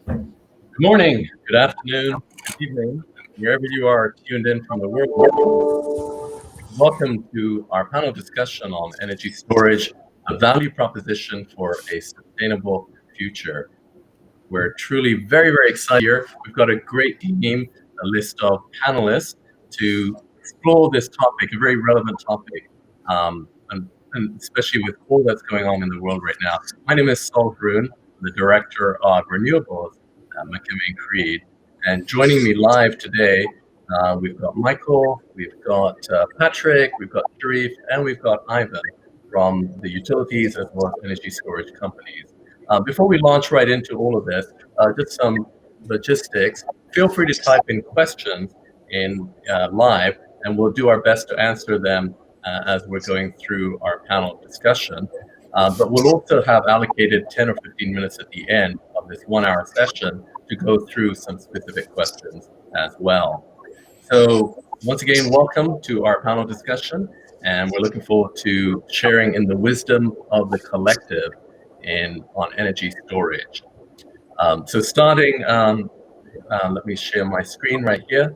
Good morning, good afternoon, good evening, wherever you are tuned in from the world. Welcome to our panel discussion on energy storage, a value proposition for a sustainable future. We're truly very excited here. We've got a great team, a list of panelists to explore this topic, a very relevant topic, and especially with all that's going on in the world right now. My name is Haroon, the Director of Renewables at McKim Creed. And joining me live today, we've got Michael, we've got Patrick, we've got Sharif, and we've got Ivan from the utilities as well as energy storage companies. Before we launch right into all of this, just some logistics. Feel free to type in questions in live, and we'll do our best to answer them as we're going through our panel discussion. But we'll also have allocated 10 or 15 minutes at the end of this 1 hour session to go through some specific questions as well. So once again, welcome to our panel discussion, and we're looking forward to sharing in the wisdom of the collective on energy storage. So starting, let me share my screen right here.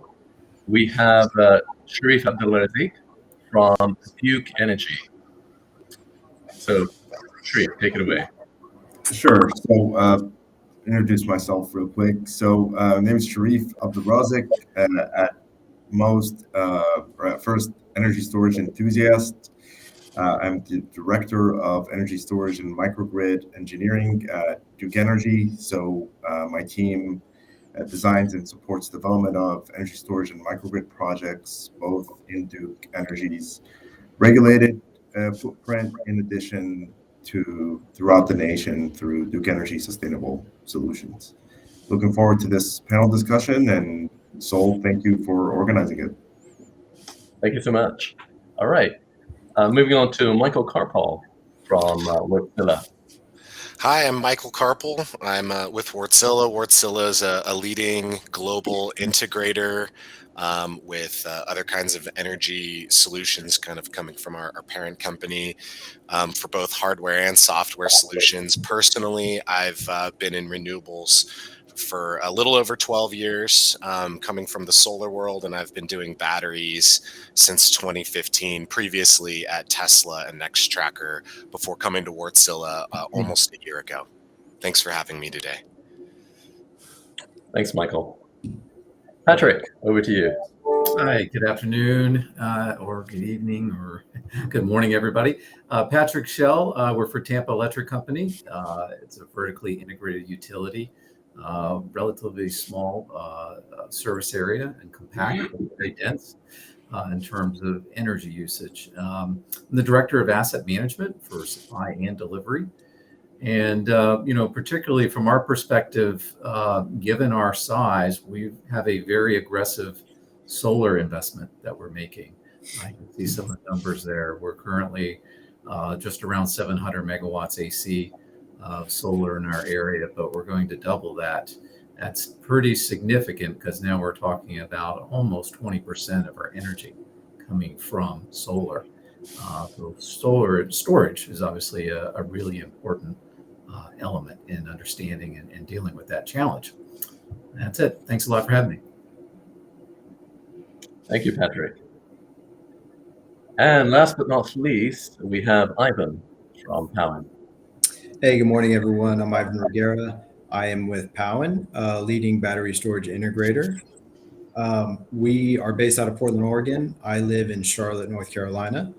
We have Sharif Abdulaziz from Duke Energy. So Sharif, take it away. Sure. So introduce myself real quick. So my name is Sharif Abdulaziz, at most, or at first, energy storage enthusiast. I'm the Director of Energy Storage and Microgrid Engineering at Duke Energy. So my team designs and supports development of energy storage and microgrid projects, both in Duke Energy's regulated footprint, in addition to throughout the nation through Duke Energy Sustainable Solutions. Looking forward to this panel discussion, and Sol, thank you for organizing it. Thank you so much. All right. Moving on to Michael Carpal from Wartsila. Hi, I'm Michael Carpal. I'm with Wartsila. Wartsila is a leading global integrator with other kinds of energy solutions kind of coming from our parent company for both hardware and software solutions. Personally, I've been in renewables for a little over 12 years, coming from the solar world, and I've been doing batteries since 2015, previously at Tesla and Nextracker, before coming to Wartsila almost a year ago. Thanks for having me today. Thanks, Michael. Patrick, over to you. Hi, good afternoon, or good evening, or good morning, everybody. Patrick Shell, we're for Tampa Electric Company. It's a vertically integrated utility. Relatively small service area and compact, very dense in terms of energy usage. I'm the Director of Asset Management for supply and delivery. And, particularly from our perspective, given our size, we have a very aggressive solar investment that we're making. I can see some of the numbers there. We're currently just around 700 megawatts AC solar in our area, but we're going to double that. That's pretty significant because now we're talking about almost 20% of our energy coming from solar. So solar storage is obviously a really important element in understanding and dealing with that challenge. That's it. Thanks a lot for having me. Thank you, Patrick. And last but not least, we have Ivan from Powin. Hey, good morning, everyone. I'm Ivan Riguera. I am with Powin, leading battery storage integrator. We are based out of Portland, Oregon. I live in Charlotte, North Carolina.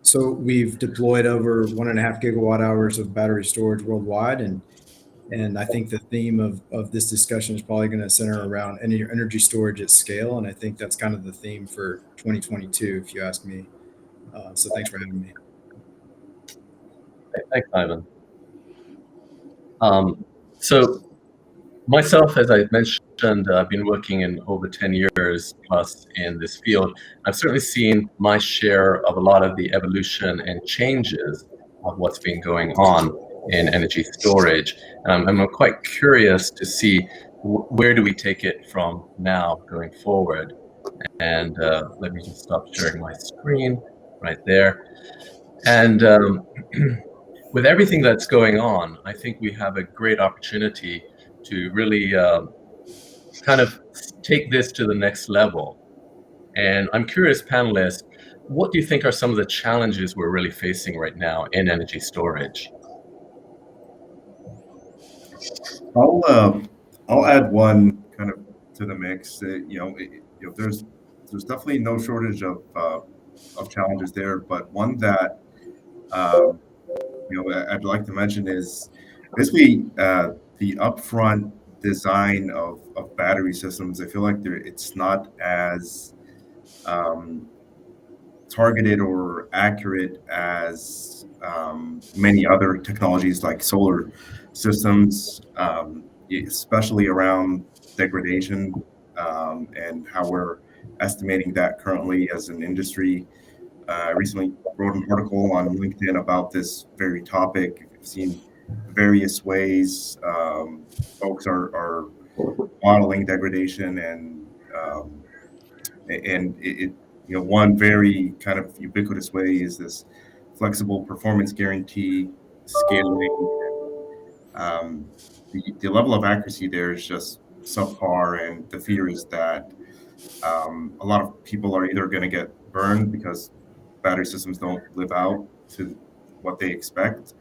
So we've deployed over 1.5 gigawatt hours of battery storage worldwide. And I think the theme of this discussion is probably going to center around energy storage at scale. And I think that's kind of the theme for 2022, if you ask me. So thanks for having me. Thanks, Ivan. So myself, as I mentioned, I've been working in over 10 years plus in this field. I've certainly seen my share of a lot of the evolution and changes of what's been going on in energy storage. I'm quite curious to see where do we take it from now going forward. And let me just stop sharing my screen right there. And with everything that's going on, I think we have a great opportunity to really kind of take this to the next level. And I'm curious, panelists, what do you think are some of the challenges we're really facing right now in energy storage? I'll add one kind of to the mix. There's definitely no shortage of challenges there, but one that I'd like to mention is basically the upfront design of battery systems. I feel like it's not as targeted or accurate as many other technologies like solar systems, especially around degradation and how we're estimating that currently as an industry. I recently wrote an article on LinkedIn about this very topic. I've seen various ways folks are modeling degradation, and one very kind of ubiquitous way is this flexible performance guarantee scaling. The level of accuracy there is just subpar, and the fear is that a lot of people are either going to get burned because battery systems don't live out to what they expect,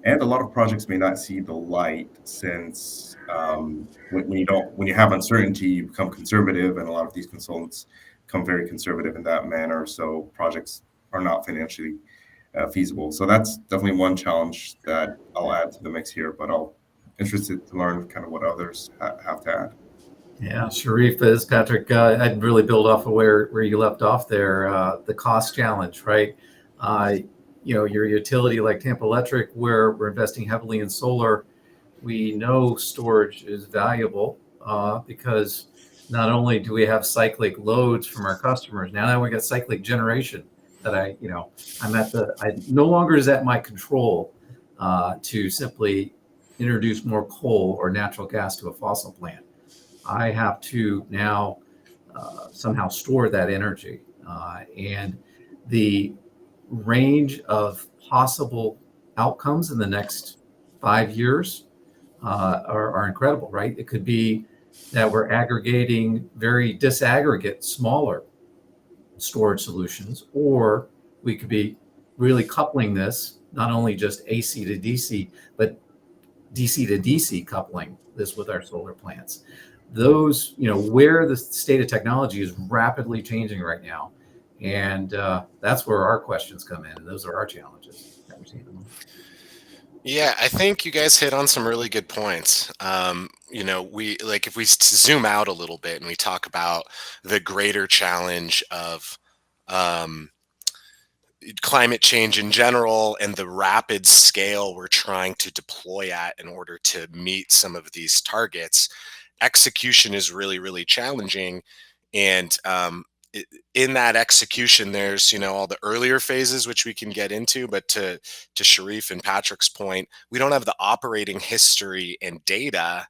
and a lot of projects may not see the light since when you have uncertainty, you become conservative, and a lot of these consultants become very conservative in that manner. So projects are not financially feasible. So that's definitely one challenge that I'll add to the mix here. But I'll interested to learn kind of what others have to add. Yeah, Sharif, is Patrick. I'd really build off of where you left off there. The cost challenge, right? Your utility like Tampa Electric, where we're investing heavily in solar, we know storage is valuable because not only do we have cyclic loads from our customers, now we got cyclic generation that I no longer is at my control to simply introduce more coal or natural gas to a fossil plant. I have to now somehow store that energy. And the range of possible outcomes in the next 5 years are incredible, right? It could be that we're aggregating very disaggregate, smaller storage solutions, or we could be really coupling this, not only just AC to DC, but DC to DC coupling this with our solar plants. Those, where the state of technology is rapidly changing right now. And that's where our questions come in. And those are our challenges that we're seeing. Yeah, I think you guys hit on some really good points. If we zoom out a little bit and we talk about the greater challenge of climate change in general and the rapid scale we're trying to deploy at in order to meet some of these targets, execution is really, really challenging. And in that execution, there's, all the earlier phases, which we can get into, but to Sharif and Patrick's point, we don't have the operating history and data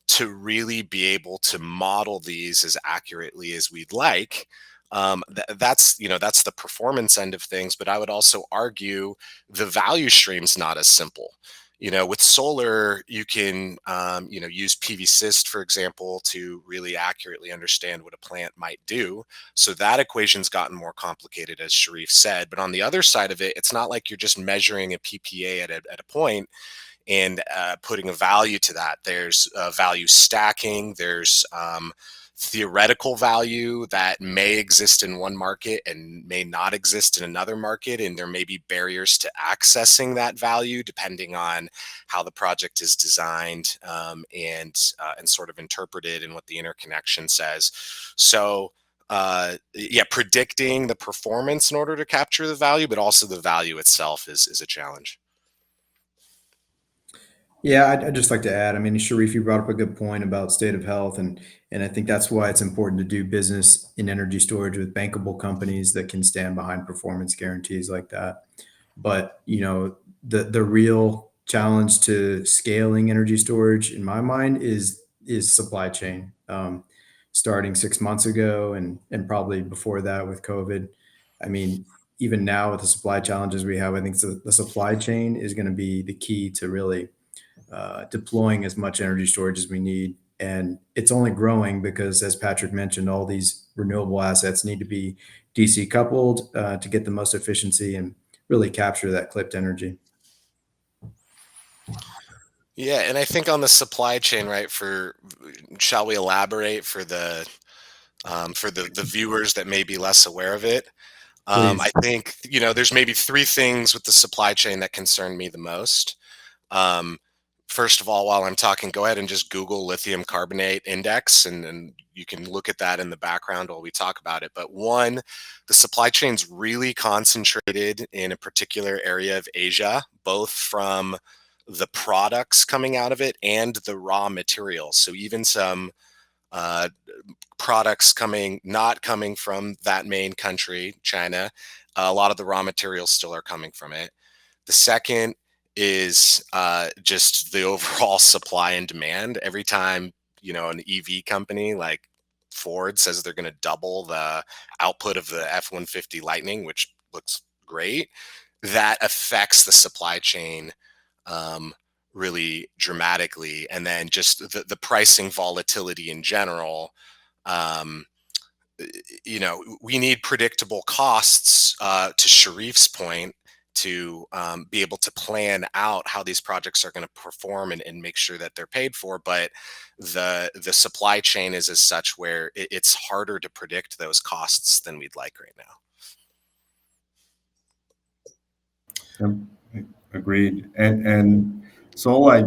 to really be able to model these as accurately as we'd like. That's the performance end of things, but I would also argue the value stream's not as simple. With solar, you can, use PV-Syst, for example, to really accurately understand what a plant might do. So that equation's gotten more complicated, as Sharif said. But on the other side of it, it's not like you're just measuring a PPA at a point and putting a value to that. There's value stacking. There's theoretical value that may exist in one market and may not exist in another market, and there may be barriers to accessing that value depending on how the project is designed and sort of interpreted and what the interconnection says. So predicting the performance in order to capture the value, but also the value itself is a challenge. Yeah, I'd just like to add, Sharif, you brought up a good point about state of health, and I think that's why it's important to do business in energy storage with bankable companies that can stand behind performance guarantees like that. But, the real challenge to scaling energy storage, in my mind, is supply chain. Starting 6 months ago and probably before that with COVID. even now with the supply challenges we have, I think the supply chain is going to be the key to really deploying as much energy storage as we need. And it's only growing because, as Patrick mentioned, all these renewable assets need to be DC coupled to get the most efficiency and really capture that clipped energy. Yeah, and I think on the supply chain, right? Shall we elaborate for the viewers that may be less aware of it? I think there's maybe three things with the supply chain that concern me the most. First of all, while I'm talking, go ahead and just Google lithium carbonate index, and you can look at that in the background while we talk about it. But one, the supply chain's really concentrated in a particular area of Asia, both from the products coming out of it and the raw materials. So even some products not coming from that main country, China, a lot of the raw materials still are coming from it. The second is just the overall supply and demand. Every time an EV company like Ford says they're going to double the output of the F-150 Lightning, which looks great, that affects the supply chain really dramatically. And then just the pricing volatility in general. We need predictable costs, to Sharif's point, to be able to plan out how these projects are going to perform and make sure that they're paid for. But the supply chain is as such where it's harder to predict those costs than we'd like right now. Agreed. And so I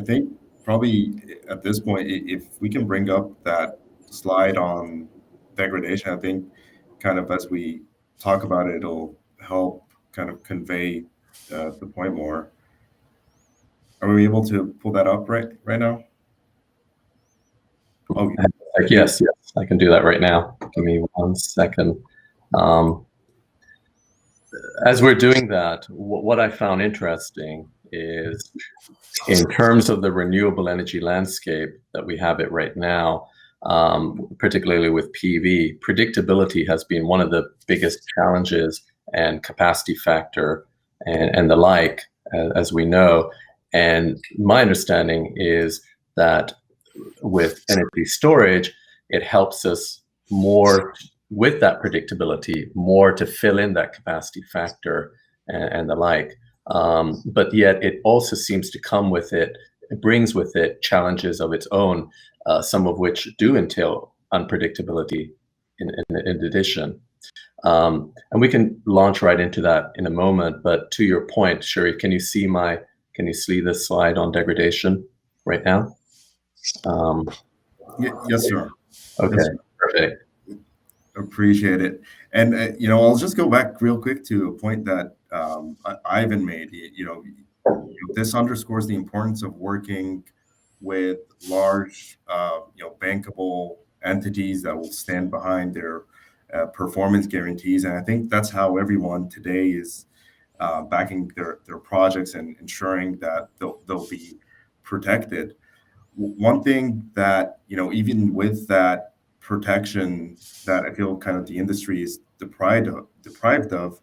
think probably at this point, if we can bring up that slide on degradation, I think kind of as we talk about it, it'll help kind of convey the point more. Are we able to pull that up right now? Oh, yes, I can do that right now. Give me 1 second. As we're doing that, what I found interesting is, in terms of the renewable energy landscape that we have it right now, particularly with PV, predictability has been one of the biggest challenges, and capacity factor and the like, as we know. And my understanding is that with energy storage, it helps us more with that predictability, more to fill in that capacity factor and the like. But yet it also seems to come with it brings with it challenges of its own, some of which do entail unpredictability in addition. And we can launch right into that in a moment. But to your point, Sharif, can you see this slide on degradation right now? Yes, sir. Okay, yes, sir. Perfect. Appreciate it. And I'll just go back real quick to a point that Ivan made. This underscores the importance of working with large, bankable entities that will stand behind their performance guarantees. And I think that's how everyone today is backing their projects and ensuring that they'll be protected. One thing that, even with that protection that I feel kind of the industry is deprived of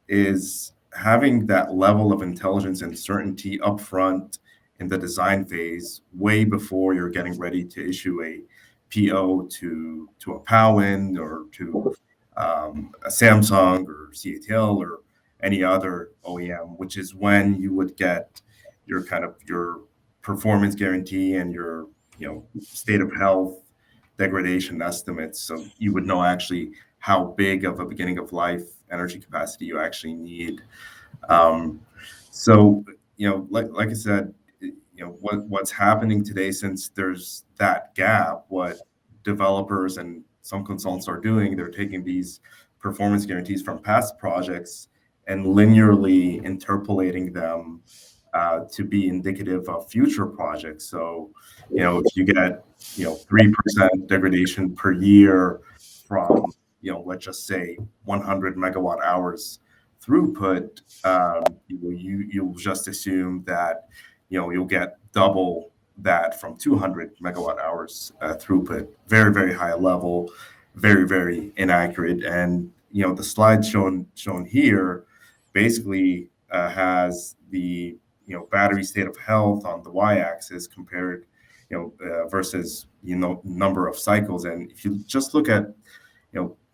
is having that level of intelligence and certainty upfront in the design phase, way before you're getting ready to issue a PO to a Powin or to a Samsung or CATL or any other OEM, which is when you would get your performance guarantee and your state of health degradation estimates. So you would know actually how big of a beginning of life energy capacity you actually need. So like I said, what's happening today, since there's that gap, what developers and some consultants are doing, they're taking these performance guarantees from past projects and linearly interpolating them to be indicative of future projects. So, if you get 3% degradation per year from let's just say 100 megawatt hours throughput, you'll just assume that you'll get double that from 200 megawatt hours throughput. Very, very high level, very, very inaccurate. And the slide shown here basically has the battery state of health on the y-axis compared versus number of cycles. And if you just look at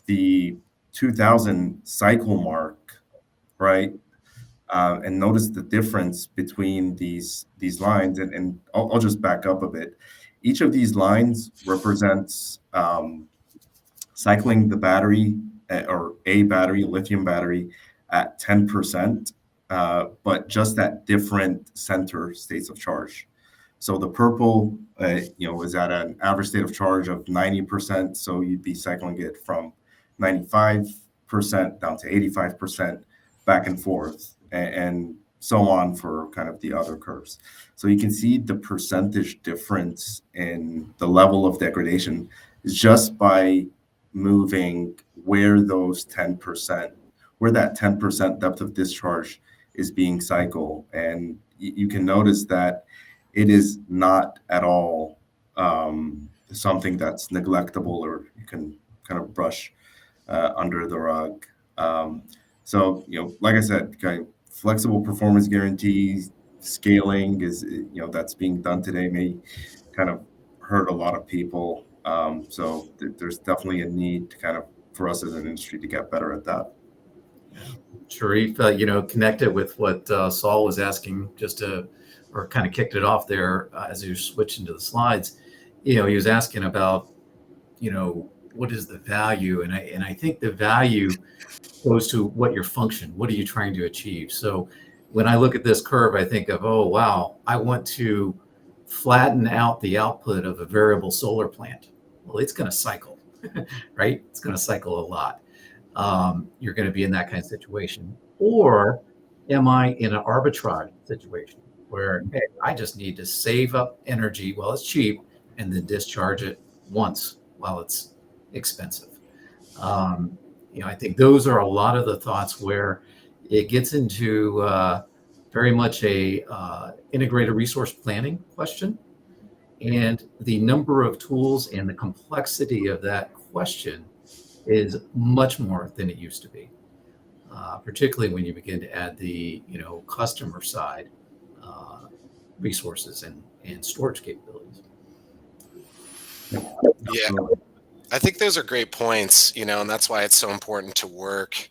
the 2000 cycle mark, right, and notice the difference between these lines, and I'll just back up a bit. Each of these lines represents cycling the battery or a battery, lithium battery, at 10%, but just at different center states of charge. So the purple, is at an average state of charge of 90%. So you'd be cycling it from 95% down to 85%, back and forth, and so on for kind of the other curves. So you can see the percentage difference in the level of degradation just by moving where that 10% depth of discharge is being cycled. And you can notice that it is not at all something that's neglectable or you can kind of brush under the rug. So, like I said, kind of flexible performance guarantees, scaling is, that's being done today may kind of hurt a lot of people. So there's definitely a need to for us as an industry to get better at that. Sharif, connected with what Saul was asking, or kind of kicked it off there as you switched into the slides. He was asking about, what is the value? And I think the value goes to what your function, what are you trying to achieve? So when I look at this curve, I think of, oh, wow, I want to flatten out the output of a variable solar plant. Well, it's going to cycle, right? It's going to cycle a lot. You're going to be in that kind of situation. Or am I in an arbitrage situation where, hey, I just need to save up energy while it's cheap and then discharge it once while it's expensive? I think those are a lot of the thoughts where it gets into very much a integrated resource planning question. And the number of tools and the complexity of that question is much more than it used to be, particularly when you begin to add the customer side resources and storage capabilities. Yeah, I think those are great points, and that's why it's so important to work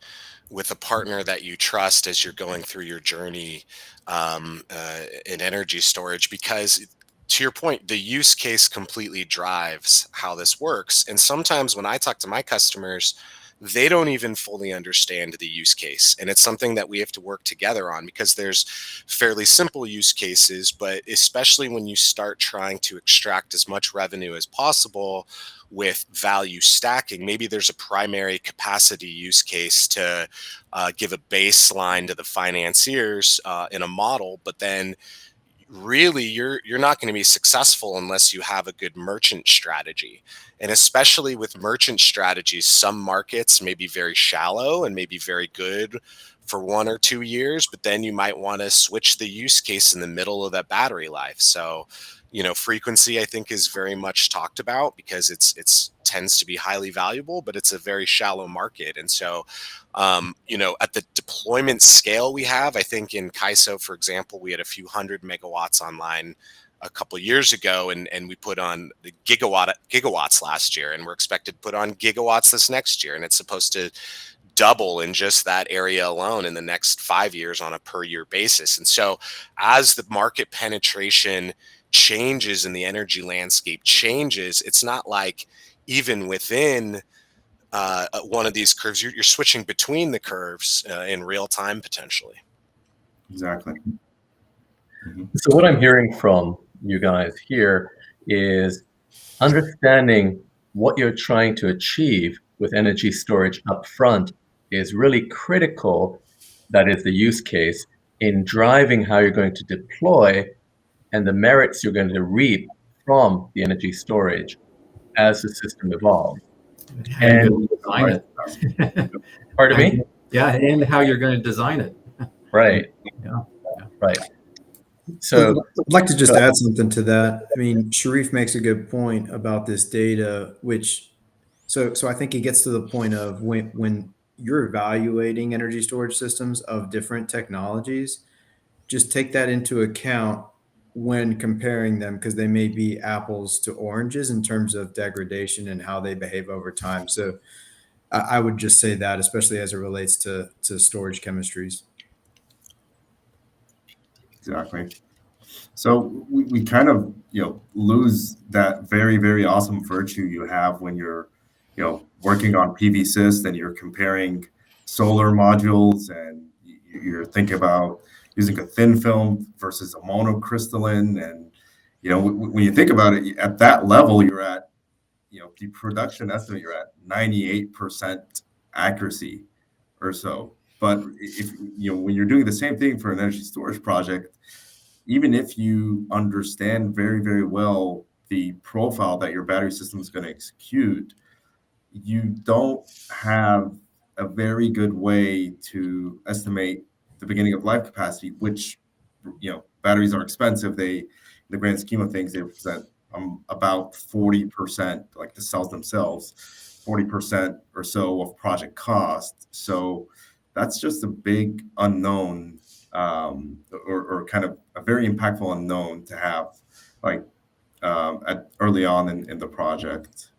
with a partner that you trust as you're going through your journey in energy storage, because to your point, the use case completely drives how this works. And sometimes when I talk to my customers, they don't even fully understand the use case. And it's something that we have to work together on, because there's fairly simple use cases, but especially when you start trying to extract as much revenue as possible with value stacking, maybe there's a primary capacity use case to give a baseline to the financiers in a model, but then really you're not going to be successful unless you have a good merchant strategy. And especially with merchant strategies, some markets may be very shallow and may be very good for 1 or 2 years, but then you might want to switch the use case in the middle of that battery life. So frequency, I think, is very much talked about because it's tends to be highly valuable, but it's a very shallow market. And so, at the deployment scale we have, I think in CAISO, for example, we had a few hundred megawatts online a couple of years ago, and we put on the gigawatts last year, and we're expected to put on gigawatts this next year, and it's supposed to double in just that area alone in the next 5 years on a per year basis. And so as the market penetration changes and the energy landscape changes, it's not like even within one of these curves, you're switching between the curves in real time potentially. Exactly. So what I'm hearing from you guys here is understanding what you're trying to achieve with energy storage up front is really critical. That is the use case in driving how you're going to deploy and the merits you're going to reap from the energy storage as the system evolves. And design it. Pardon me? Yeah, and how you're going to design it. Right. Yeah. Right. So I'd like to just add something to that. I mean, Sharif makes a good point about this data, which so I think he gets to the point of when you're evaluating energy storage systems of different technologies, just take that into account when comparing them, because they may be apples to oranges in terms of degradation and how they behave over time. So I would just say that, especially as it relates to storage chemistries. Exactly. So we kind of, lose that very, very awesome virtue you have when you're, working on PV systems and you're comparing solar modules, and you're thinking about using a thin film versus a monocrystalline. And, when you think about it, at that level, you're at, the production estimate, you're at 98% accuracy or so. But if, when you're doing the same thing for an energy storage project, even if you understand very, very well the profile that your battery system is going to execute, you don't have a very good way to estimate the beginning of life capacity, which, batteries are expensive. In the grand scheme of things, they represent about 40%, like the cells themselves, 40% or so of project cost. So that's just a big unknown, or kind of a very impactful unknown to have, like, at early on in the project.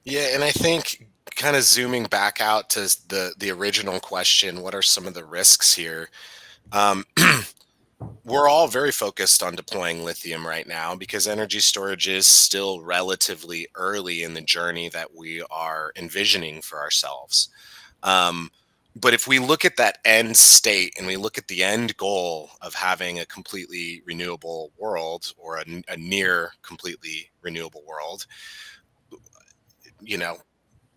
Yeah, and I think kind of zooming back out to the original question, what are some of the risks here? We're all very focused on deploying lithium right now because energy storage is still relatively early in the journey that we are envisioning for ourselves. But if we look at that end state and we look at the end goal of having a completely renewable world, or a near completely renewable world,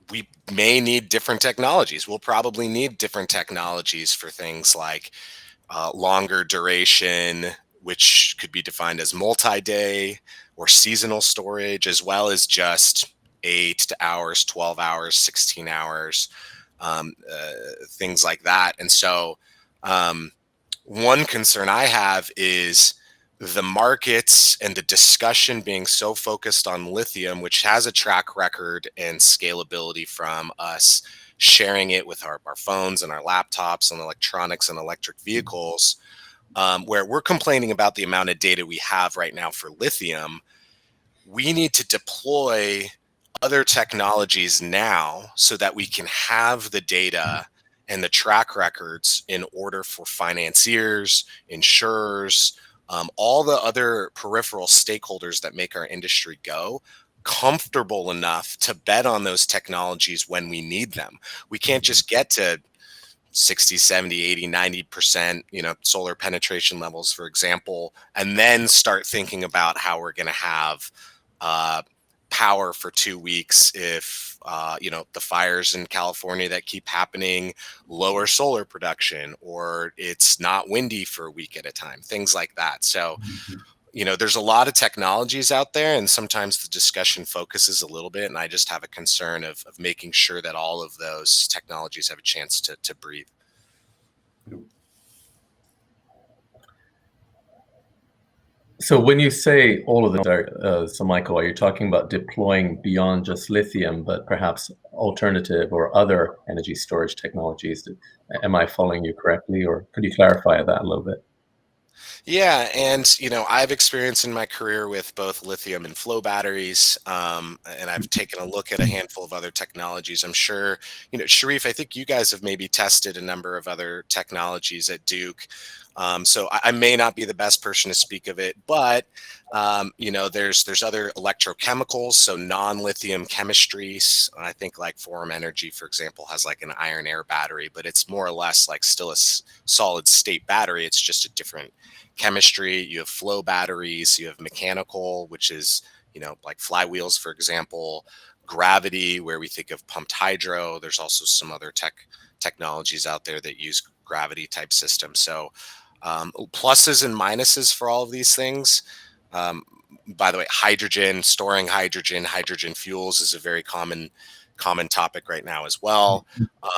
we may need different technologies. We'll probably need different technologies for things like longer duration, which could be defined as multi-day or seasonal storage, as well as just 8 hours, 12 hours, 16 hours, things like that. And so one concern I have is the markets and the discussion being so focused on lithium, which has a track record and scalability from us sharing it with our phones and our laptops and electronics and electric vehicles, where we're complaining about the amount of data we have right now for lithium. We need to deploy other technologies now so that we can have the data and the track records in order for financiers, insurers, all the other peripheral stakeholders that make our industry go, comfortable enough to bet on those technologies when we need them. We can't just get to 60, 70, 80, 90%, solar penetration levels, for example, and then start thinking about how we're going to have power for 2 weeks if the fires in California that keep happening lower solar production, or it's not windy for a week at a time, things like that. So there's a lot of technologies out there, and sometimes the discussion focuses a little bit, and I just have a concern of making sure that all of those technologies have a chance to breathe. So when you say all of them are, so Michael, are you talking about deploying beyond just lithium, but perhaps alternative or other energy storage technologies? Am I following you correctly, or could you clarify that a little bit? Yeah, and I've experienced in my career with both lithium and flow batteries, and I've taken a look at a handful of other technologies. I'm sure, Sharif, I think you guys have maybe tested a number of other technologies at Duke. So I may not be the best person to speak of it, but there's other electrochemicals, so non-lithium chemistries. I think like Powin Energy, for example, has like an iron air battery, but it's more or less like still a solid state battery. It's just a different chemistry. You have flow batteries, you have mechanical, which is like flywheels, for example, gravity, where we think of pumped hydro. There's also some other technologies out there that use gravity type systems. So pluses and minuses for all of these things. By the way, storing hydrogen fuels is a very common topic right now as well.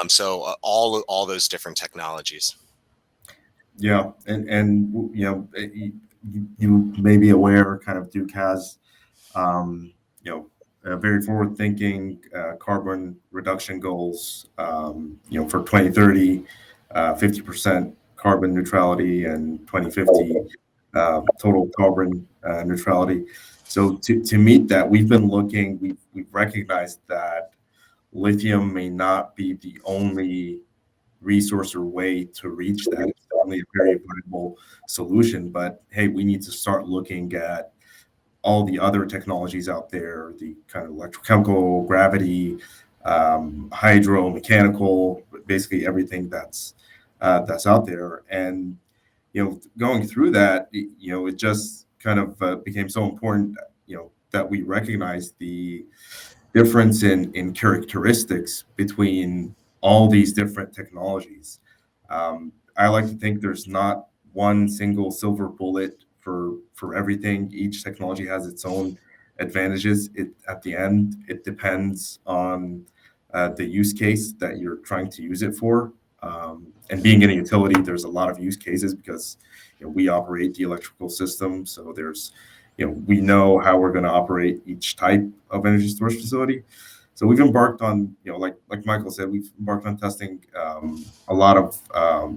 So all those different technologies. Yeah, and you may be aware, kind of Duke has, very forward-thinking carbon reduction goals. For 2030, 50% carbon neutrality, and 2050 total carbon neutrality. So to meet that, we've recognized that lithium may not be the only resource or way to reach that. It's only a very viable solution, but hey, we need to start looking at all the other technologies out there, the kind of electrochemical, gravity, hydro, mechanical, basically everything that's out there. And going through that, it just kind of became so important, that we recognize the difference in characteristics between all these different technologies. I like to think there's not one single silver bullet for everything. Each technology has its own advantages. At the end, it depends on the use case that you're trying to use it for. And being in a utility, there's a lot of use cases because we operate the electrical system. So there's we know how we're going to operate each type of energy storage facility. So we've embarked on, like Michael said, we've embarked on testing a lot of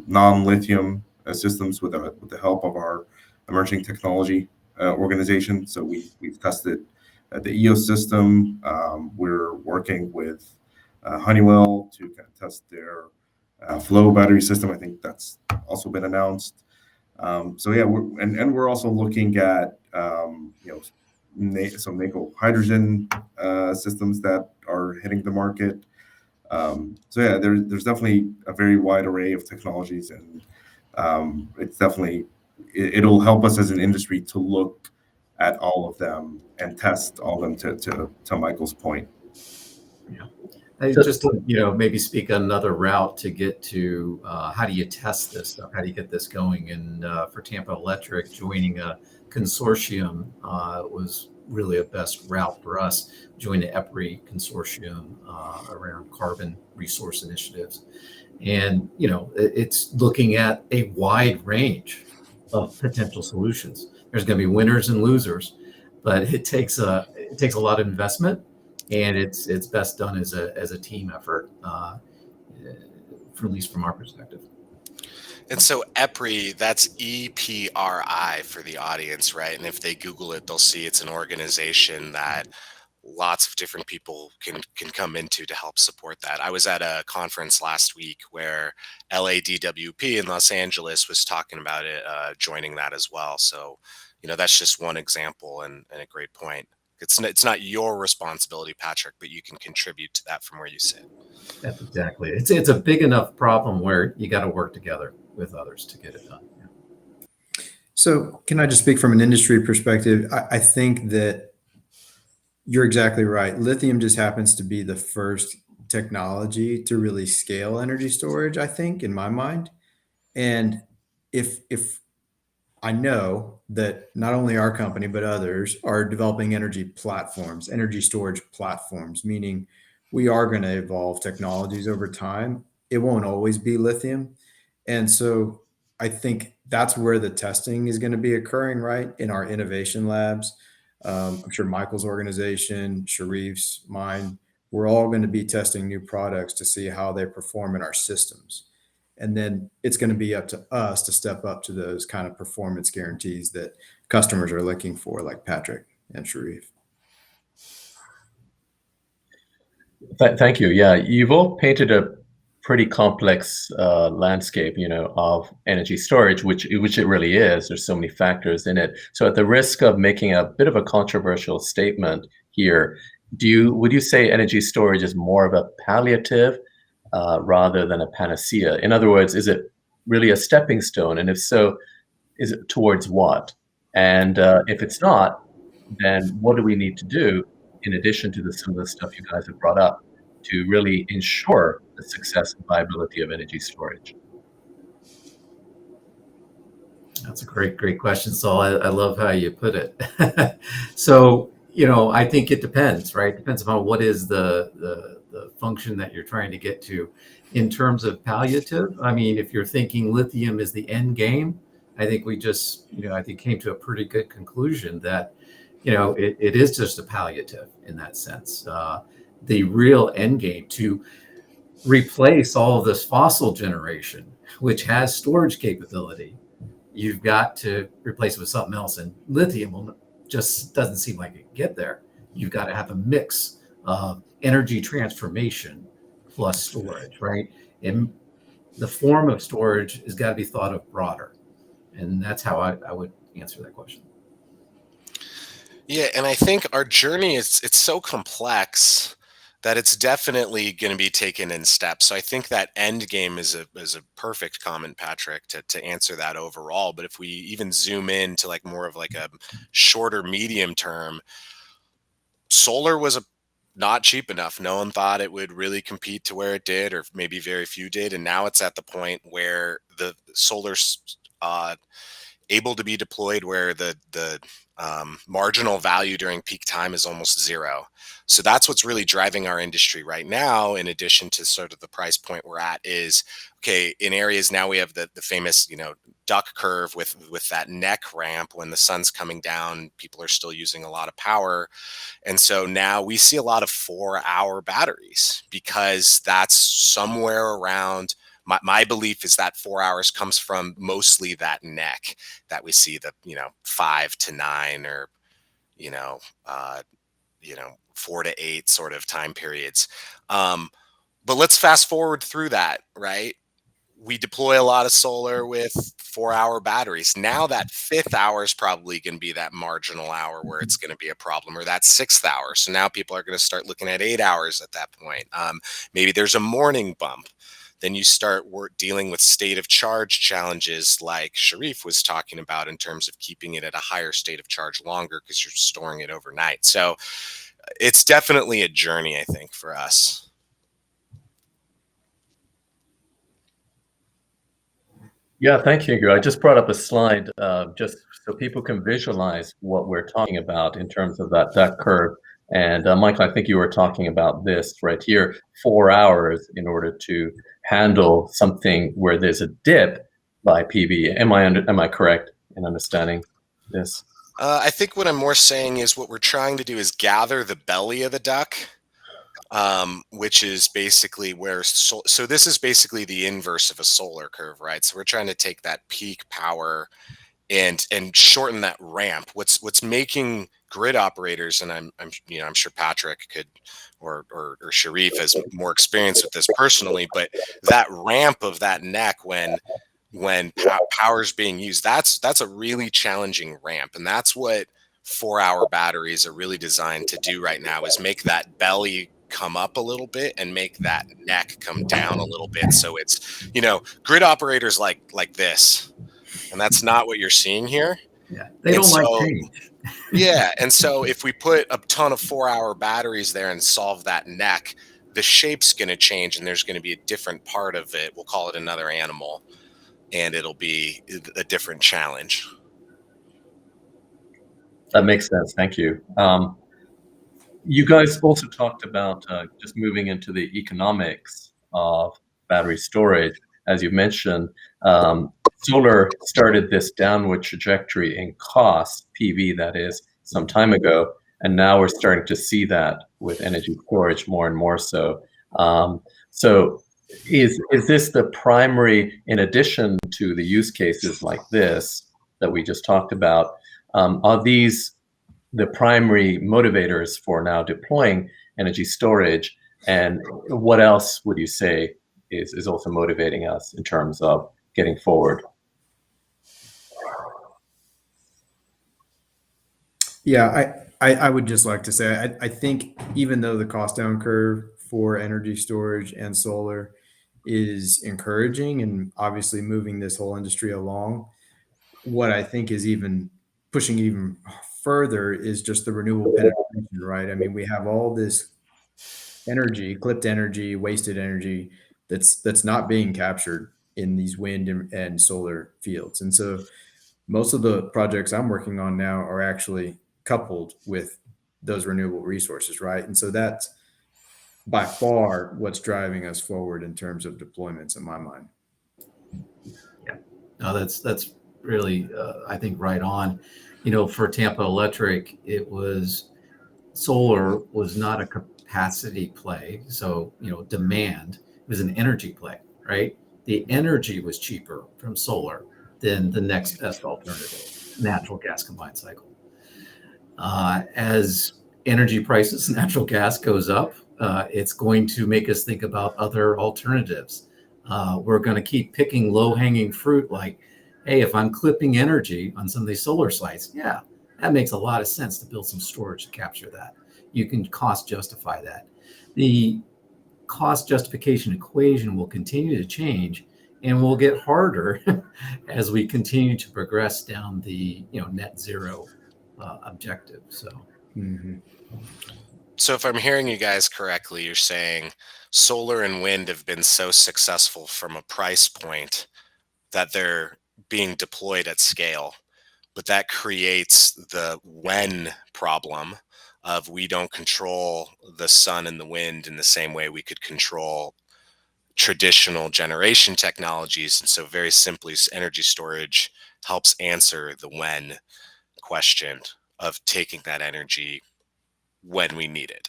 non-lithium systems with the help of our emerging technology organization. So we've tested the EOS system. We're working with Honeywell to kind of test their flow battery system. I think that's also been announced. So yeah, we're also looking at some nickel hydrogen systems that are hitting the market. So yeah, there's definitely a very wide array of technologies, and it's definitely it'll help us as an industry to look at all of them and test all of them to Michael's point. Yeah. Just to maybe speak another route to get to how do you test this stuff? How do you get this going? And for Tampa Electric, joining a consortium was really a best route for us. Join the EPRI consortium around carbon resource initiatives, and it's looking at a wide range of potential solutions. There's going to be winners and losers, but it takes a lot of investment. And it's best done as a team effort, at least from our perspective. And so EPRI, that's EPRI for the audience, right? And if they Google it, they'll see it's an organization that lots of different people can come into to help support that. I was at a conference last week where LADWP in Los Angeles was talking about it, joining that as well. So, that's just one example and a great point. It's not your responsibility, Patrick, but you can contribute to that from where you sit. That's exactly. It's a big enough problem where you got to work together with others to get it done. Yeah. So can I just speak from an industry perspective? I think that you're exactly right. Lithium just happens to be the first technology to really scale energy storage, I think, in my mind. And if I know that not only our company, but others are developing energy storage platforms, meaning we are going to evolve technologies over time. It won't always be lithium. And so I think that's where the testing is going to be occurring, right? In our innovation labs. I'm sure Michael's organization, Sharif's, mine, we're all going to be testing new products to see how they perform in our systems. And then it's going to be up to us to step up to those kind of performance guarantees that customers are looking for, like Patrick and Sharif. Thank you. Yeah, you've all painted a pretty complex landscape, of energy storage, which it really is. There's so many factors in it. So at the risk of making a bit of a controversial statement here, would you say energy storage is more of a palliative rather than a panacea? In other words, is it really a stepping stone? And if so, is it towards what? And if it's not, then what do we need to do in addition to some of the stuff you guys have brought up to really ensure the success and viability of energy storage? That's a great question, Saul. I love how you put it. So, I think it depends, right? Depends upon what is the function that you're trying to get to. In terms of palliative, I mean, if you're thinking lithium is the end game, I think we just, came to a pretty good conclusion that, it is just a palliative in that sense. The real end game to replace all of this fossil generation, which has storage capability, you've got to replace it with something else. And lithium just doesn't seem like it can get there. You've got to have a mix of energy transformation plus storage, right? And the form of storage has got to be thought of broader. And that's how I would answer that question. Yeah, and I think our journey it's so complex that it's definitely going to be taken in steps. So I think that end game is a perfect comment, Patrick, to answer that overall. But if we even zoom in to like more of like a shorter medium term, solar was not cheap enough. No one thought it would really compete to where it did, or maybe very few did. And now it's at the point where the solar's able to be deployed where the marginal value during peak time is almost zero. So that's what's really driving our industry right now, in addition to sort of the price point we're at, is okay, in areas now we have the famous, duck curve with that neck ramp. When the sun's coming down, people are still using a lot of power. And so now we see a lot of 4-hour batteries, because that's somewhere around, my belief is that 4 hours comes from mostly that neck that we see, the 5 to 9 or 4 to 8 sort of time periods. But let's fast forward through that, right? We deploy a lot of solar with 4-hour batteries. Now that 5th hour is probably going to be that marginal hour where it's going to be a problem, or that 6th hour. So now people are going to start looking at 8 hours at that point. Maybe there's a morning bump. Then you start dealing with state of charge challenges like Sharif was talking about, in terms of keeping it at a higher state of charge longer because you're storing it overnight. So it's definitely a journey, I think, for us. Yeah, thank you, Hugo. I just brought up a slide just so people can visualize what we're talking about in terms of that curve. And Michael, I think you were talking about this right here, 4 hours in order to handle something where there's a dip by PV. Am I correct in understanding this? I think what I'm more saying is what we're trying to do is gather the belly of the duck, which is basically where, so this is basically the inverse of a solar curve, right? So we're trying to take that peak power and shorten that ramp. What's making grid operators, and I'm sure Patrick could, or Sharif has more experience with this personally, but that ramp of that neck when power is being used, that's a really challenging ramp, and that's what 4-hour batteries are really designed to do right now, is make that belly come up a little bit and make that neck come down a little bit. So it's, grid operators like this, and that's not what you're seeing here. Yeah, they don't like change. Yeah, and so if we put a ton of 4-hour batteries there and solve that neck, the shape's going to change, and there's going to be a different part of it. We'll call it another animal, and it'll be a different challenge. That makes sense. Thank you. You guys also talked about just moving into the economics of battery storage. As you mentioned, solar started this downward trajectory in cost, PV that is, some time ago, and now we're starting to see that with energy storage more and more so. So is this the primary, in addition to the use cases like this that we just talked about, are these the primary motivators for now deploying energy storage? And what else would you say is also motivating us in terms of getting forward? Yeah, I would just like to say, I think even though the cost down curve for energy storage and solar is encouraging and obviously moving this whole industry along, what I think is even pushing even further is just the renewable penetration, right? I mean, we have all this energy, clipped energy, wasted energy that's not being captured in these wind and solar fields. And so most of the projects I'm working on now are actually coupled with those renewable resources, right? And so that's by far what's driving us forward in terms of deployments in my mind. Yeah, no, that's really, I think, right on. For Tampa Electric, solar was not a capacity play. So, demand, it was an energy play, right? The energy was cheaper from solar than the next best alternative, natural gas combined cycle. As energy prices, natural gas goes up, it's going to make us think about other alternatives. We're going to keep picking low hanging fruit like, hey, if I'm clipping energy on some of these solar sites, yeah, that makes a lot of sense to build some storage to capture that. You can cost justify that. The cost justification equation will continue to change and will get harder as we continue to progress down the net zero objective. So So if I'm hearing you guys correctly, you're saying solar and wind have been so successful from a price point that they're being deployed at scale, but that creates the when problem of we don't control the sun and the wind in the same way we could control traditional generation technologies. And so very simply, energy storage helps answer the when question of taking that energy when we need it.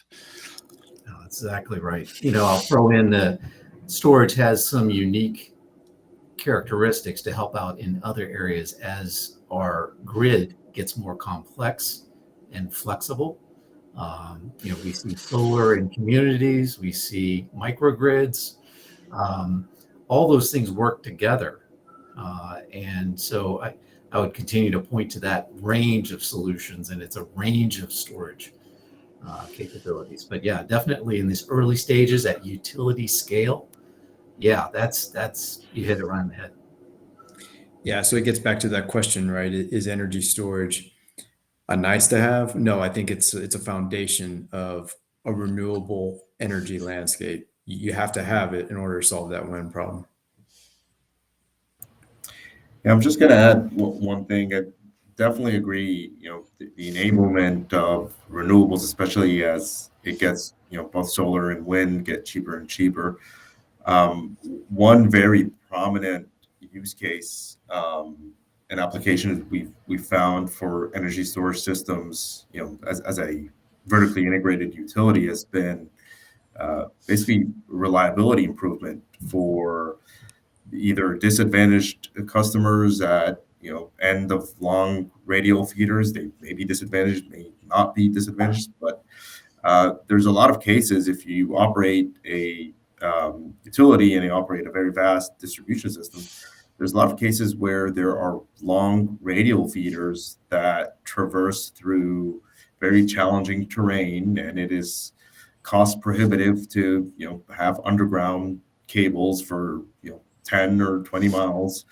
no, that's exactly right. I'll throw in the storage has some unique characteristics to help out in other areas as our grid gets more complex and flexible. We see solar in communities, we see microgrids, all those things work together. And so I would continue to point to that range of solutions, and it's a range of storage capabilities. But yeah, definitely in these early stages at utility scale, yeah, that's you hit it right on the head. Yeah, so it gets back to that question, right? Is energy storage a nice to have? No, I think it's a foundation of a renewable energy landscape. You have to have it in order to solve that wind problem. Yeah, I'm just going to add one thing. I definitely agree. The enablement of renewables, especially as it gets, both solar and wind get cheaper and cheaper. One very prominent use case and application we've found for energy storage systems, as a vertically integrated utility, has been basically reliability improvement for either disadvantaged customers at end of long radial feeders. They may be disadvantaged, may not be disadvantaged, but there's a lot of cases if you operate a utility and you operate a very vast distribution system. There's a lot of cases where there are long radial feeders that traverse through very challenging terrain, and it is cost prohibitive to have underground cables for 10 or 20 miles.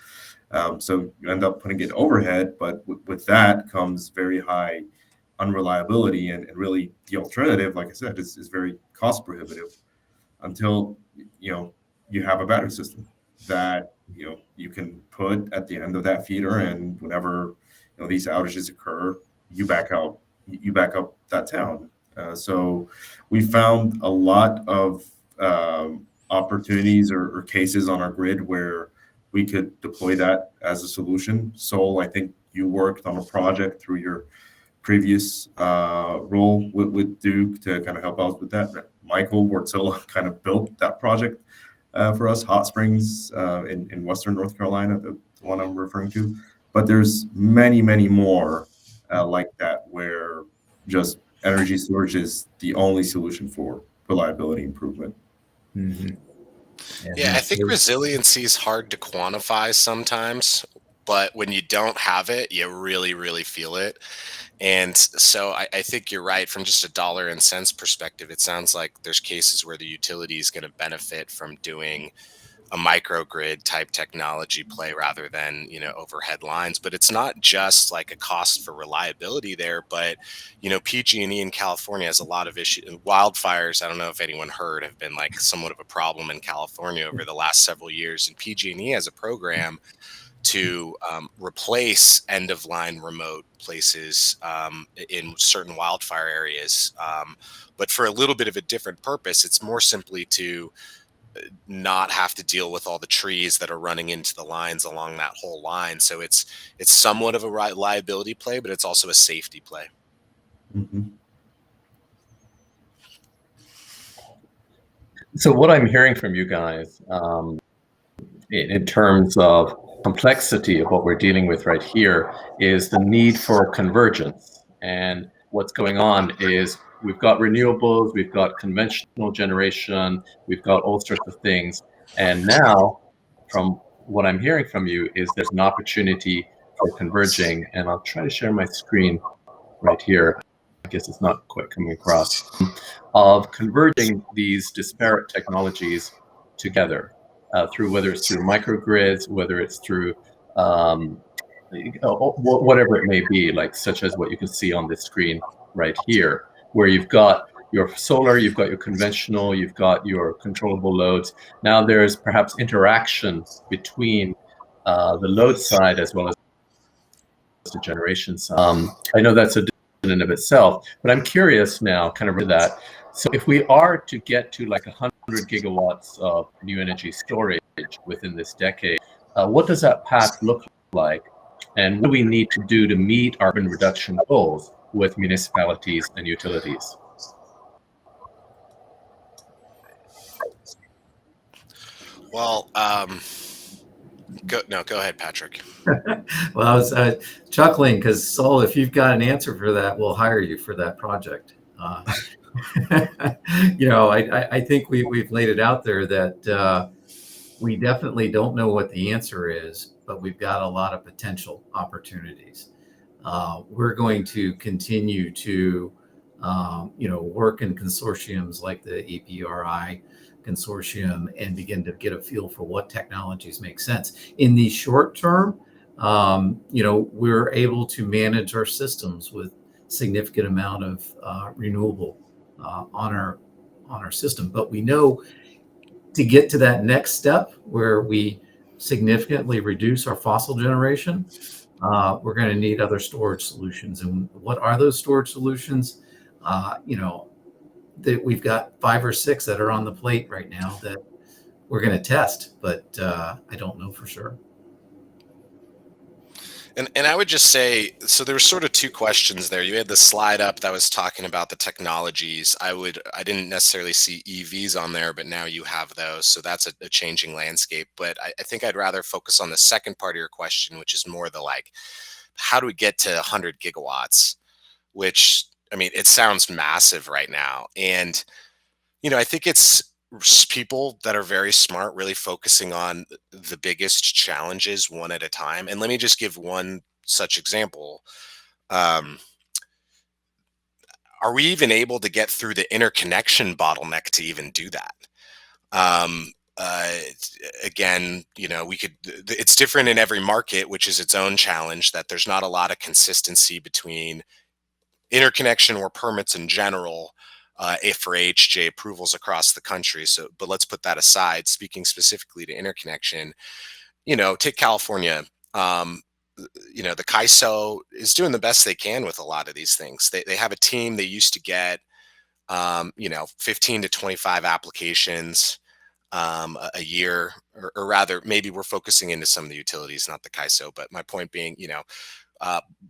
So you end up putting it overhead, but with that comes very high unreliability, and really the alternative, like I said, is very cost prohibitive until you have a battery system that you can put at the end of that feeder, and whenever these outages occur, you back up that town. So we found a lot of opportunities or cases on our grid where we could deploy that as a solution. Sol, I think you worked on a project through your previous role with Duke to kind of help out with that. Michael Wartsila kind of built that project for us, Hot Springs in Western North Carolina, the one I'm referring to. But there's many, many more like that where just energy storage is the only solution for reliability improvement. Mm-hmm. Yeah, I think resiliency is hard to quantify sometimes, but when you don't have it, you really, really feel it. And so I think you're right. From just a dollar and cents perspective, it sounds like there's cases where the utility is going to benefit from doing a microgrid type technology play rather than overhead lines. But it's not just like a cost for reliability there, but PG&E in California has a lot of issues. Wildfires, I don't know if anyone heard, have been like somewhat of a problem in California over the last several years, and PG&E has a program to replace end-of-line remote places in certain wildfire areas, but for a little bit of a different purpose. It's more simply to not have to deal with all the trees that are running into the lines along that whole line. So it's somewhat of a liability play, but it's also a safety play. Mhm. So what I'm hearing from you guys, in terms of complexity of what we're dealing with right here, is the need for convergence. And what's going on is we've got renewables, we've got conventional generation, we've got all sorts of things. And now, from what I'm hearing from you, is there's an opportunity for converging. And I'll try to share my screen right here. I guess it's not quite coming across. Of converging these disparate technologies together through, whether it's through microgrids, whether it's through whatever it may be, like such as what you can see on this screen right here, where you've got your solar, you've got your conventional, you've got your controllable loads. Now there's perhaps interaction between the load side as well as the generation side. I know that's a in and of itself, but I'm curious now, kind of that. So if we are to get to like 100 gigawatts of new energy storage within this decade, what does that path look like? And what do we need to do to meet our carbon reduction goals with municipalities and utilities? Well, go ahead, Patrick. Well, I was chuckling because, Sol, if you've got an answer for that, we'll hire you for that project. I think we've laid it out there that we definitely don't know what the answer is, but we've got a lot of potential opportunities. We're going to continue to, work in consortiums like the EPRI consortium and begin to get a feel for what technologies make sense. In the short term, we're able to manage our systems with significant amount of renewable on our system. But we know to get to that next step where we significantly reduce our fossil generation, we're going to need other storage solutions. And what are those storage solutions? That we've got 5 or 6 that are on the plate right now that we're going to test, but I don't know for sure. And I would just say, so there were sort of 2 questions there. You had the slide up that was talking about the technologies. I didn't necessarily see EVs on there, but now you have those. So that's a changing landscape. But I think I'd rather focus on the second part of your question, which is more the like, how do we get to 100 gigawatts? Which, I mean, it sounds massive right now. And, I think it's people that are very smart, really focusing on the biggest challenges one at a time. And let me just give one such example. Are we even able to get through the interconnection bottleneck to even do that? Again, it's different in every market, which is its own challenge, that there's not a lot of consistency between interconnection or permits in general, for HJ approvals across the country. So, but let's put that aside. Speaking specifically to interconnection, take California. The CAISO is doing the best they can with a lot of these things. They have a team. They used to get, 15 to 25 applications a year, or rather, maybe we're focusing into some of the utilities, not the CAISO. But my point being,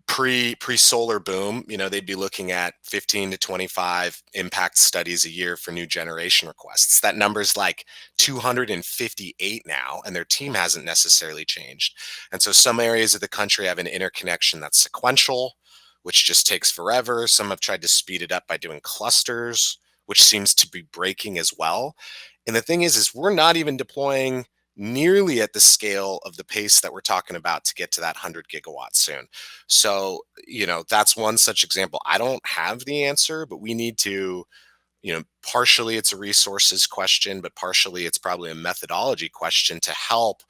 pre-solar boom, they'd be looking at 15 to 25 impact studies a year for new generation requests. That number's like 258 now, and their team hasn't necessarily changed. And so some areas of the country have an interconnection that's sequential, which just takes forever. Some have tried to speed it up by doing clusters, which seems to be breaking as well. And the thing is we're not even deploying nearly at the scale of the pace that we're talking about to get to that 100 gigawatts soon. So, that's one such example. I don't have the answer, but we need to, partially it's a resources question, but partially it's probably a methodology question to help,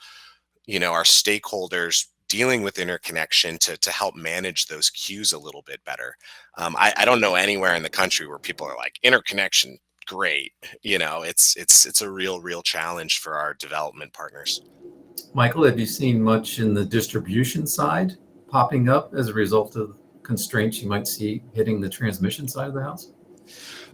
our stakeholders dealing with interconnection to help manage those queues a little bit better. I don't know anywhere in the country where people are like, interconnection, great. It's a real challenge for our development partners. Michael, have you seen much in the distribution side popping up as a result of constraints you might see hitting the transmission side of the house?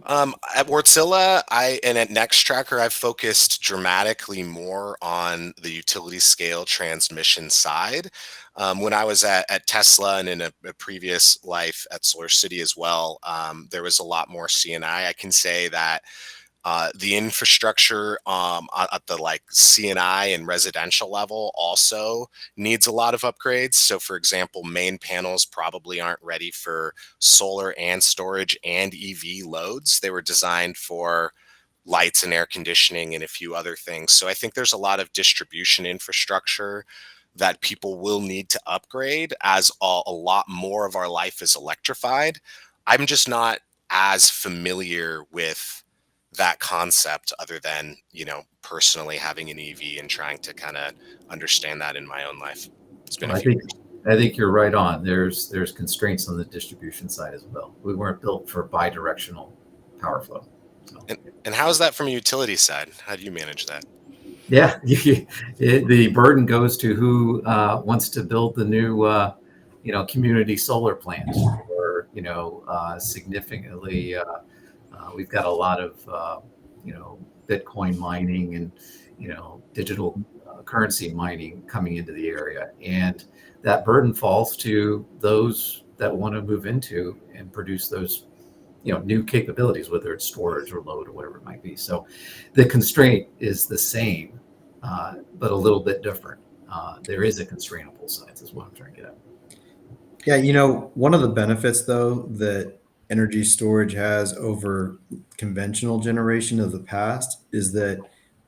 At Wartsila, and at Next Tracker, I've focused dramatically more on the utility scale transmission side. When I was at Tesla and in a previous life at Solar City as well, there was a lot more CNI. I can say that the infrastructure at the like CNI and residential level also needs a lot of upgrades. So for example, main panels probably aren't ready for solar and storage and EV loads. They were designed for lights and air conditioning and a few other things. So I think there's a lot of distribution infrastructure that people will need to upgrade as a lot more of our life is electrified. I'm just not as familiar with that concept other than, personally having an EV and trying to kind of understand that in my own life. It's been a few years. I think you're right on. There's constraints on the distribution side as well. We weren't built for bi-directional power flow. So. And how is that from a utility side? How do you manage that? Yeah, the burden goes to who wants to build the new, community solar plant, or significantly. We've got a lot of Bitcoin mining and digital currency mining coming into the area, and that burden falls to those that want to move into and produce those new capabilities, whether it's storage or load or whatever it might be. So the constraint is the same, but a little bit different. There is a constraint on both sides, is what I'm trying to get at. Yeah, one of the benefits though that energy storage has over conventional generation of the past is that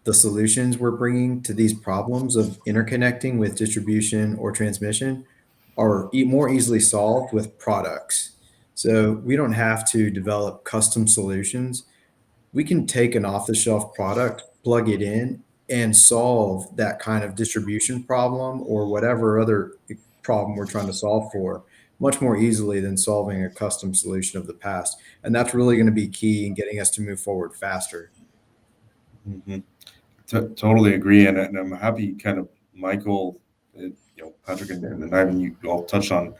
the solutions we're bringing to these problems of interconnecting with distribution or transmission are more easily solved with products. So we don't have to develop custom solutions. We can take an off-the-shelf product, plug it in, and solve that kind of distribution problem or whatever other problem we're trying to solve for much more easily than solving a custom solution of the past. And that's really going to be key in getting us to move forward faster. Mm-hmm. Totally agree. And I'm happy kind of Michael, Patrick and Ivan, you all touched on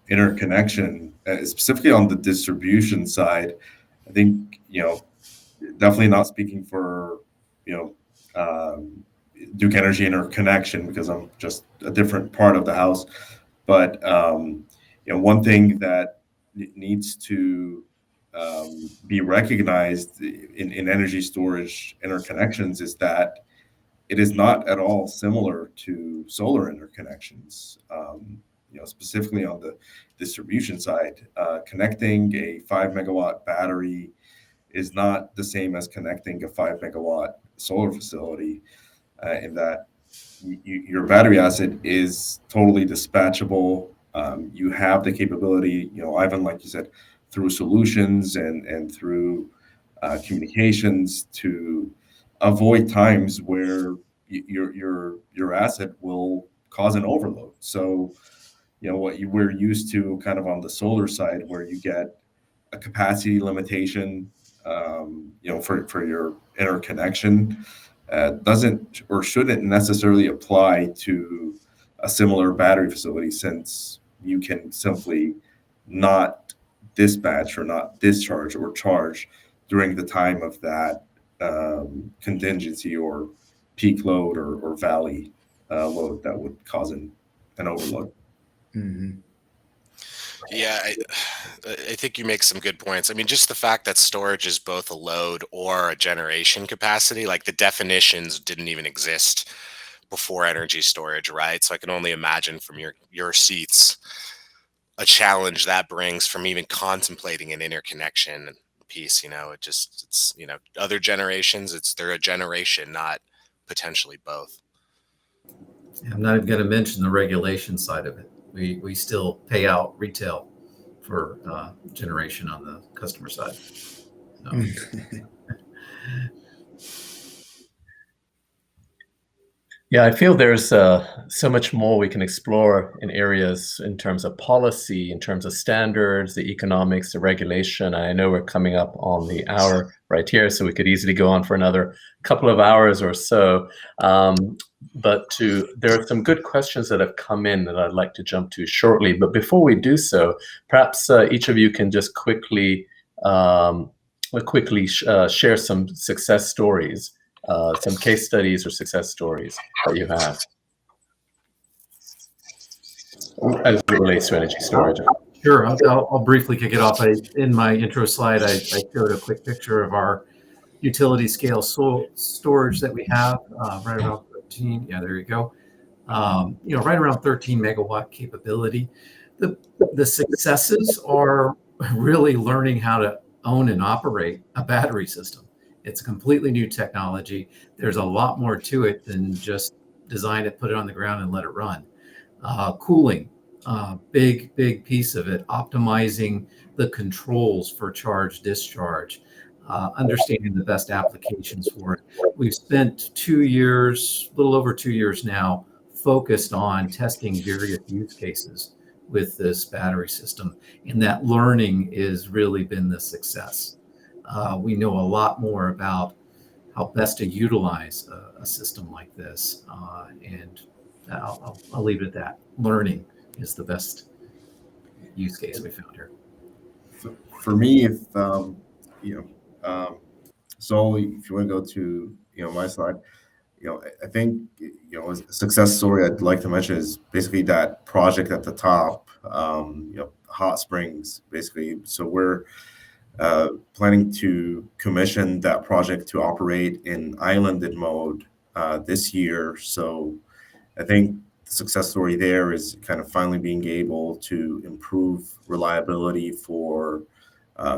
interconnection, specifically on the distribution side. I think, definitely not speaking for, Duke Energy interconnection because I'm just a different part of the house. But, one thing that needs to be recognized in energy storage interconnections is that it is not at all similar to solar interconnections. Specifically on the distribution side, connecting a 5 megawatt battery is not the same as connecting a 5 megawatt solar facility, in that your battery asset is totally dispatchable. You have the capability, Ivan, like you said, through solutions and through communications to avoid times where your asset will cause an overload. So, what we're used to kind of on the solar side, where you get a capacity limitation, for your interconnection, doesn't or shouldn't necessarily apply to a similar battery facility, since you can simply not dispatch or not discharge or charge during the time of that contingency or peak load or valley load that would cause an overload. Mm-hmm. Yeah, I think you make some good points. I mean, just the fact that storage is both a load or a generation capacity, like the definitions didn't even exist before energy storage, right? So I can only imagine from your seats a challenge that brings from even contemplating an interconnection piece. It's other generations, they're a generation, not potentially both. I'm not even going to mention the regulation side of it. We still pay out retail for generation on the customer side. So. Yeah, I feel there's so much more we can explore in areas in terms of policy, in terms of standards, the economics, the regulation. I know we're coming up on the hour right here, so we could easily go on for another couple of hours or so. But there are some good questions that have come in that I'd like to jump to shortly. But before we do so, perhaps each of you can just quickly quickly share some success stories, some case studies or success stories that you have as it relates to energy storage. Sure, I'll briefly kick it off. In my intro slide, I showed a quick picture of our utility scale storage that we have right around 13. Yeah, there you go. Right around 13 megawatt capability. The successes are really learning how to own and operate a battery system. It's a completely new technology. There's a lot more to it than just design it, put it on the ground, and let it run. Cooling, big piece of it. Optimizing the controls for charge discharge. Understanding the best applications for it. We've spent 2 years, a little over 2 years now, focused on testing various use cases with this battery system. And that learning has really been the success. We know a lot more about how best to utilize a system like this. And I'll leave it at that. Learning is the best use case we found here. For me, if so if you want to go to my slide, I think a success story I'd like to mention is basically that project at the top, Hot Springs, basically. So we're planning to commission that project to operate in islanded mode this year. So I think the success story there is kind of finally being able to improve reliability for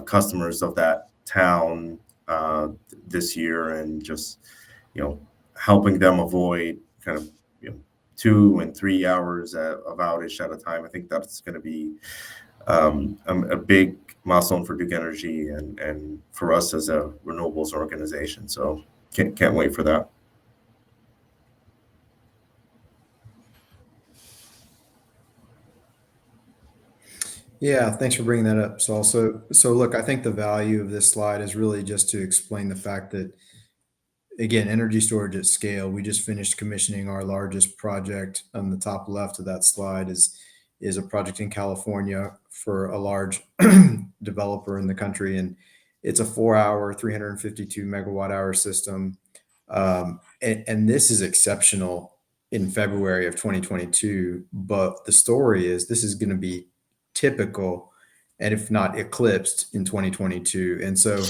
customers of that town this year, and just helping them avoid kind of 2 and 3 hours of outage at a time. I think that's going to be a big milestone for Duke Energy and for us as a renewables organization. So can't wait for that. Yeah, thanks for bringing that up, Saul. So look, I think the value of this slide is really just to explain the fact that, again, energy storage at scale. We just finished commissioning our largest project. On the top left of that slide is a project in California for a large developer in the country, and it's a 4-hour, 352 megawatt hour system. And this is exceptional in February of 2022. But the story is this is going to be typical, and if not eclipsed, in 2022. And so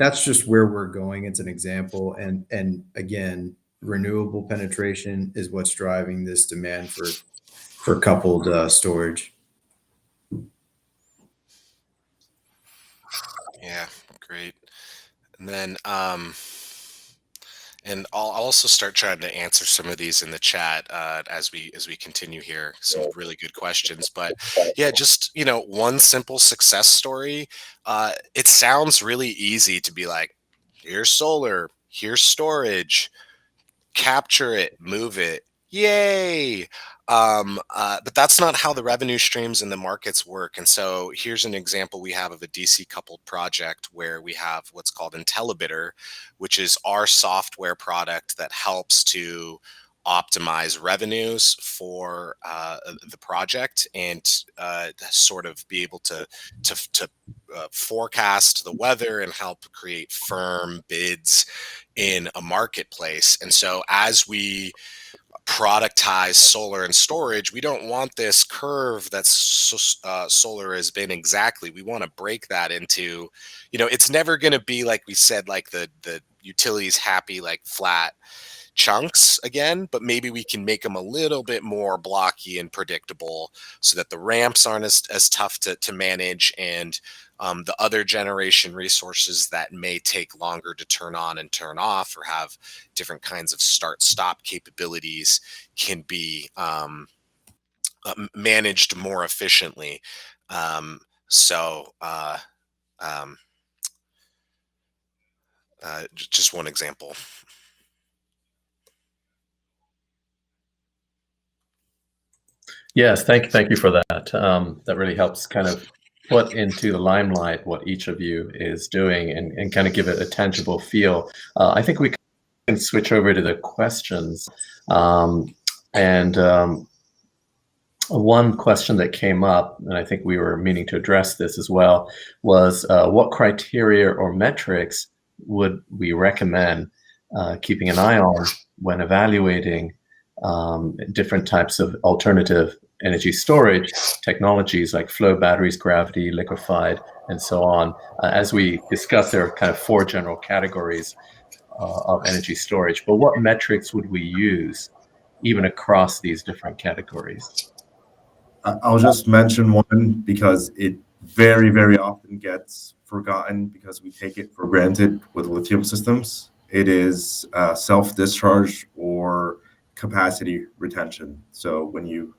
that's just where we're going. It's an example. And again, renewable penetration is what's driving this demand for coupled storage. Yeah, great. And then and I'll also start trying to answer some of these in the chat as we continue here. Some really good questions, but yeah, just one simple success story. It sounds really easy to be like, here's solar, here's storage, capture it, move it, yay! But that's not how the revenue streams and the markets work. And so here's an example we have of a DC coupled project where we have what's called IntelliBidder, which is our software product that helps to optimize revenues for the project and sort of be able to forecast the weather and help create firm bids in a marketplace. And so as we productize solar and storage, we don't want this curve that's solar has been exactly. We want to break that into, it's never going to be like we said, like the utilities happy, like flat chunks again, but maybe we can make them a little bit more blocky and predictable so that the ramps aren't as tough to manage, and the other generation resources that may take longer to turn on and turn off or have different kinds of start-stop capabilities can be managed more efficiently. Just one example. Yes, thank you for that. That really helps kind of put into the limelight what each of you is doing and kind of give it a tangible feel. I think we can switch over to the questions. One question that came up, and I think we were meaning to address this as well, was what criteria or metrics would we recommend keeping an eye on when evaluating different types of alternative energy storage technologies like flow batteries, gravity, liquefied, and so on. As we discussed, there are kind of 4 general categories of energy storage, but what metrics would we use even across these different categories? I'll just mention one because it very, very often gets forgotten because we take it for granted with lithium systems. It is self-discharge or capacity retention. So when you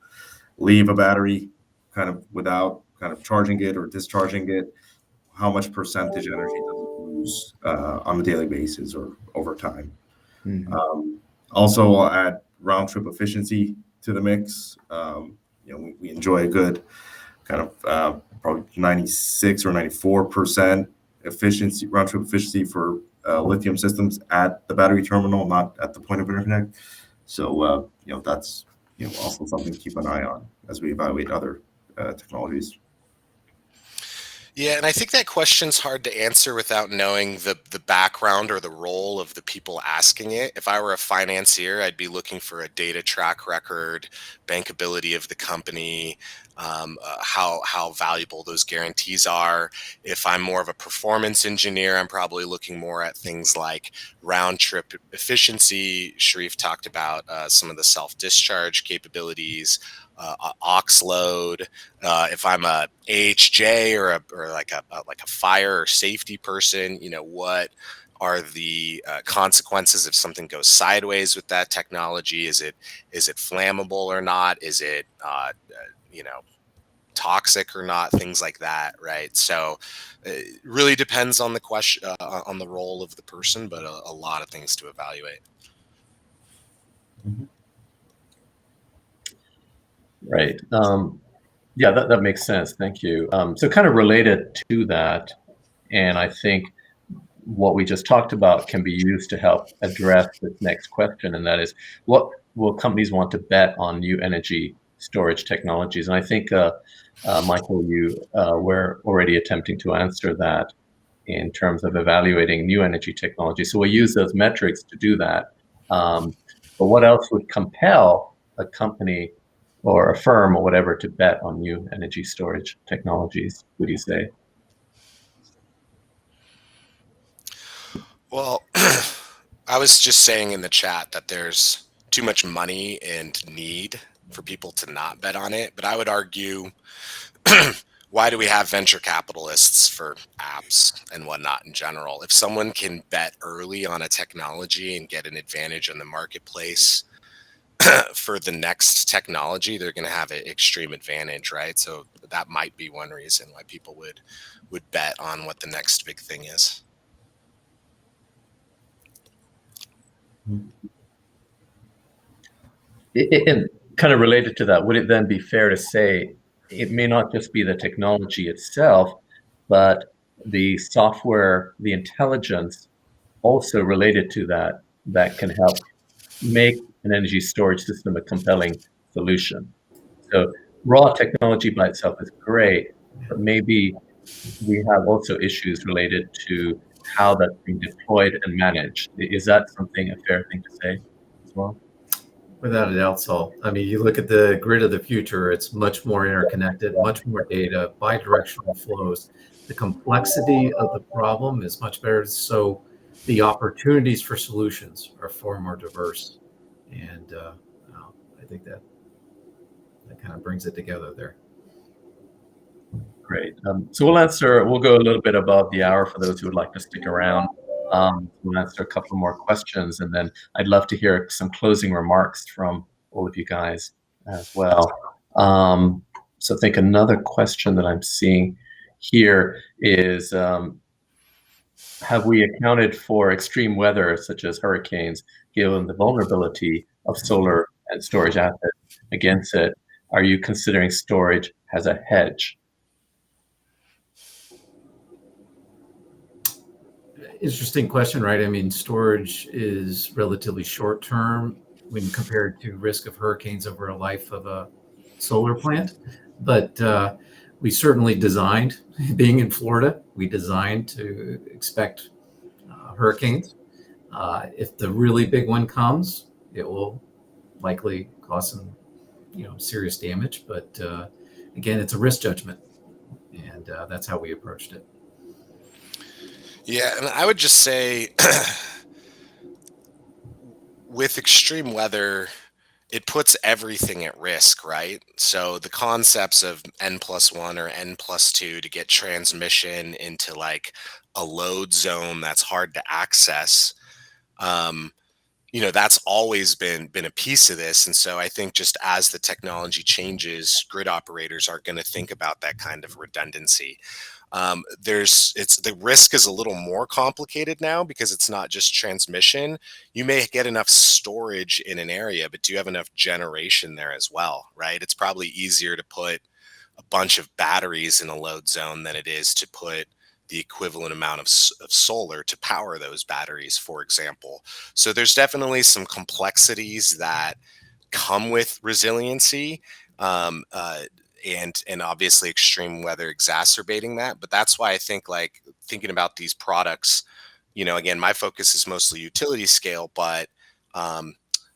leave a battery kind of without kind of charging it or discharging it, how much percentage energy does it lose on a daily basis or over time? Also, I'll add round trip efficiency to the mix. We enjoy a good kind of probably 96 or 94% efficiency, round trip efficiency for lithium systems at the battery terminal, not at the point of interconnect. So that's also something to keep an eye on as we evaluate other technologies. Yeah, and I think that question's hard to answer without knowing the background or the role of the people asking it. If I were a financier, I'd be looking for a data track record, bankability of the company, how valuable those guarantees are. If I'm more of a performance engineer, I'm probably looking more at things like round trip efficiency. Sharif talked about some of the self-discharge capabilities. Aux load. If I'm a AHJ or like a fire or safety person, what are the consequences if something goes sideways with that technology? Is it flammable or not? Is it toxic or not? Things like that, right? So it really depends on the question, on the role of the person, but a lot of things to evaluate. Mm-hmm. Right. Yeah, that makes sense. Thank you. So kind of related to that, and I think what we just talked about can be used to help address this next question, and that is, what will companies want to bet on new energy storage technologies? And I think, Michael, you were already attempting to answer that in terms of evaluating new energy technology. So we'll use those metrics to do that. But what else would compel a company or a firm or whatever to bet on new energy storage technologies, would you say? Well, I was just saying in the chat that there's too much money and need for people to not bet on it. But I would argue, why do we have venture capitalists for apps and whatnot in general? If someone can bet early on a technology and get an advantage in the marketplace for the next technology, they're going to have an extreme advantage, right? So that might be one reason why people would bet on what the next big thing is. And kind of related to that, would it then be fair to say it may not just be the technology itself, but the software, the intelligence also related to that can help make an energy storage system a compelling solution? So raw technology by itself is great, but maybe we have also issues related to how that's being deployed and managed. Is that something, a fair thing to say as well? Without a doubt, Saul. I mean, you look at the grid of the future, it's much more interconnected, much more data, bi-directional flows. The complexity of the problem is much better. So the opportunities for solutions are far more diverse. And I think that kind of brings it together there. Great. So we'll go a little bit above the hour for those who would like to stick around. We'll answer a couple more questions, and then I'd love to hear some closing remarks from all of you guys as well. So I think another question that I'm seeing here is, have we accounted for extreme weather such as hurricanes, given the vulnerability of solar and storage assets against it? Are you considering storage as a hedge? Interesting question, right? I mean, storage is relatively short term when compared to risk of hurricanes over a life of a solar plant, but we certainly designed, being in Florida, we designed to expect hurricanes. If the really big one comes, it will likely cause some, serious damage. But again, it's a risk judgment, and that's how we approached it. Yeah, and I would just say with extreme weather, it puts everything at risk, right? So the concepts of N+1 or N+2 to get transmission into like a load zone that's hard to access, um, that's always been a piece of this. And so I think just as the technology changes, grid operators are going to think about that kind of redundancy. The risk is a little more complicated now because it's not just transmission. You may get enough storage in an area, but do you have enough generation there as well, right? It's probably easier to put a bunch of batteries in a load zone than it is to put the equivalent amount of solar to power those batteries, for example. So there's definitely some complexities that come with resiliency. And obviously extreme weather exacerbating that. But that's why I think like thinking about these products, again, my focus is mostly utility scale, but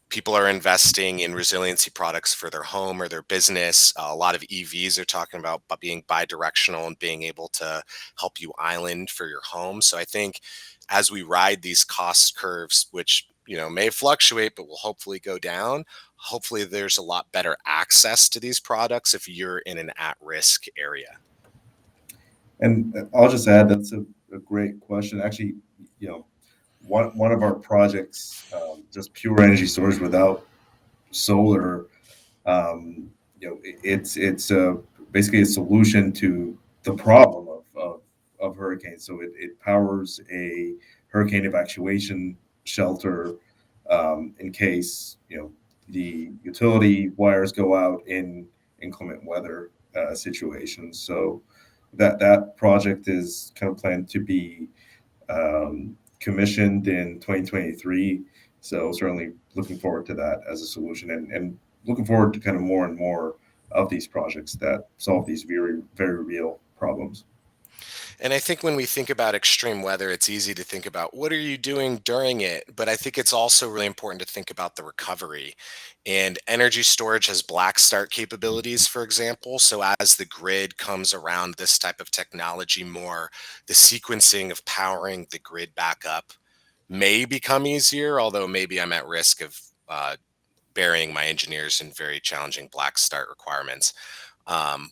people are investing in resiliency products for their home or their business. A lot of EVs are talking about being bi-directional and being able to help you island for your home. So I think as we ride these cost curves, which may fluctuate, but will hopefully go down, hopefully there's a lot better access to these products if you're in an at-risk area. And I'll just add, that's a great question. Actually, one of our projects, just pure energy storage without solar, it's basically a solution to the problem of hurricanes. So it powers a hurricane evacuation shelter in case the utility wires go out in inclement weather situations. So that project is kind of planned to be commissioned in 2023. So certainly looking forward to that as a solution, and looking forward to kind of more and more of these projects that solve these very, very real problems. And I think when we think about extreme weather, it's easy to think about what are you doing during it? But I think it's also really important to think about the recovery. And energy storage has black start capabilities, for example. So as the grid comes around this type of technology more, the sequencing of powering the grid back up may become easier, although maybe I'm at risk of burying my engineers in very challenging black start requirements.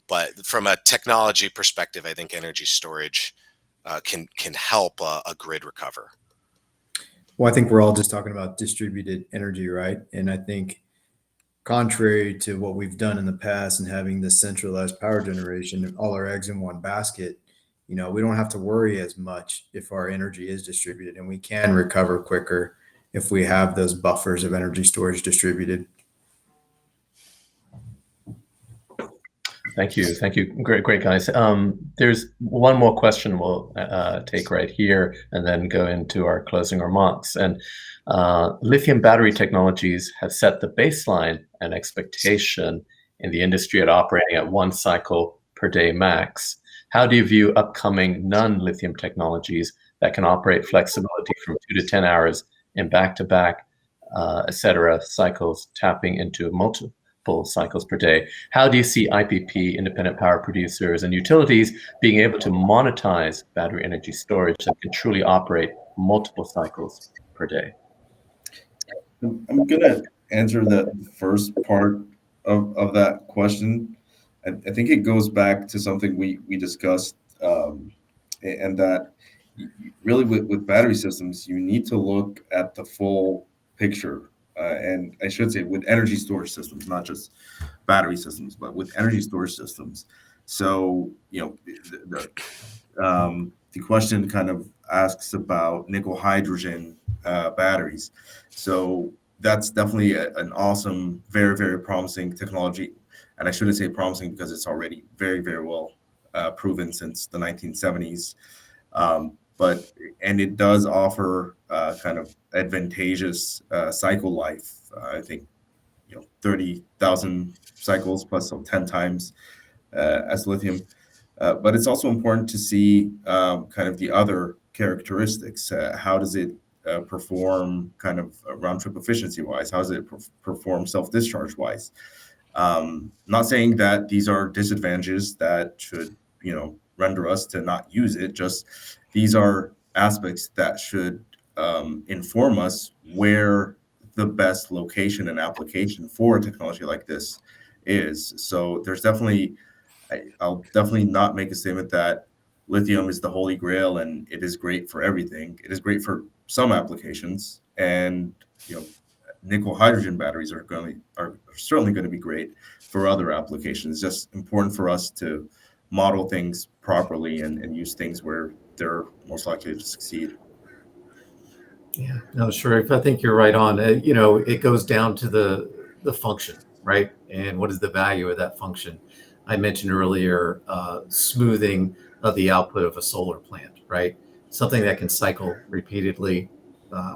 But from a technology perspective, I think energy storage can help a grid recover. Well, I think we're all just talking about distributed energy, right? And I think contrary to what we've done in the past and having this centralized power generation and all our eggs in one basket, we don't have to worry as much if our energy is distributed, and we can recover quicker if we have those buffers of energy storage distributed. Thank you. Great, guys. There's one more question we'll take right here and then go into our closing remarks. And lithium battery technologies have set the baseline and expectation in the industry at operating at 1 cycle per day max. How do you view upcoming non-lithium technologies that can operate flexibility from 2 to 10 hours in back-to-back, et cetera, cycles, tapping into multiple cycles per day? How do you see IPP, independent power producers, and utilities being able to monetize battery energy storage that can truly operate multiple cycles per day? I'm going to answer the first part of that question. I think it goes back to something we discussed, and that really with battery systems, you need to look at the full picture. And I should say with energy storage systems, not just battery systems, but with energy storage systems. So, the question kind of asks about nickel hydrogen batteries. So that's definitely an awesome, very, very promising technology. And I shouldn't say promising because it's already very, very well proven since the 1970s. And it does offer kind of advantageous cycle life. I think 30,000 cycles plus, so 10 times as lithium. But it's also important to see kind of the other characteristics. How does it perform kind of round trip efficiency wise? How does it perform self-discharge wise? Not saying that these are disadvantages that should, render us to not use it. Just these are aspects that should inform us where the best location and application for a technology like this is. So there's definitely, I'll definitely not make a statement that lithium is the holy grail and it is great for everything. It is great for some applications, and nickel hydrogen batteries are certainly going to be great for other applications. It's just important for us to model things properly and use things where they're most likely to succeed. Yeah, no, Sharif, I think you're right on. It goes down to the function, right? And what is the value of that function? I mentioned earlier smoothing of the output of a solar plant, right? Something that can cycle repeatedly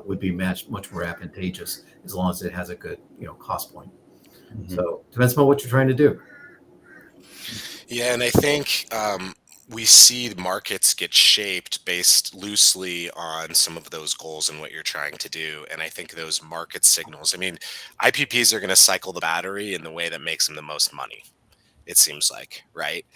would be much more advantageous as long as it has a good cost point. Mm-hmm. So depends on what you're trying to do. Yeah, and I think we see markets get shaped based loosely on some of those goals and what you're trying to do. And I think those market signals, IPPs are going to cycle the battery in the way that makes them the most money, it seems like, right?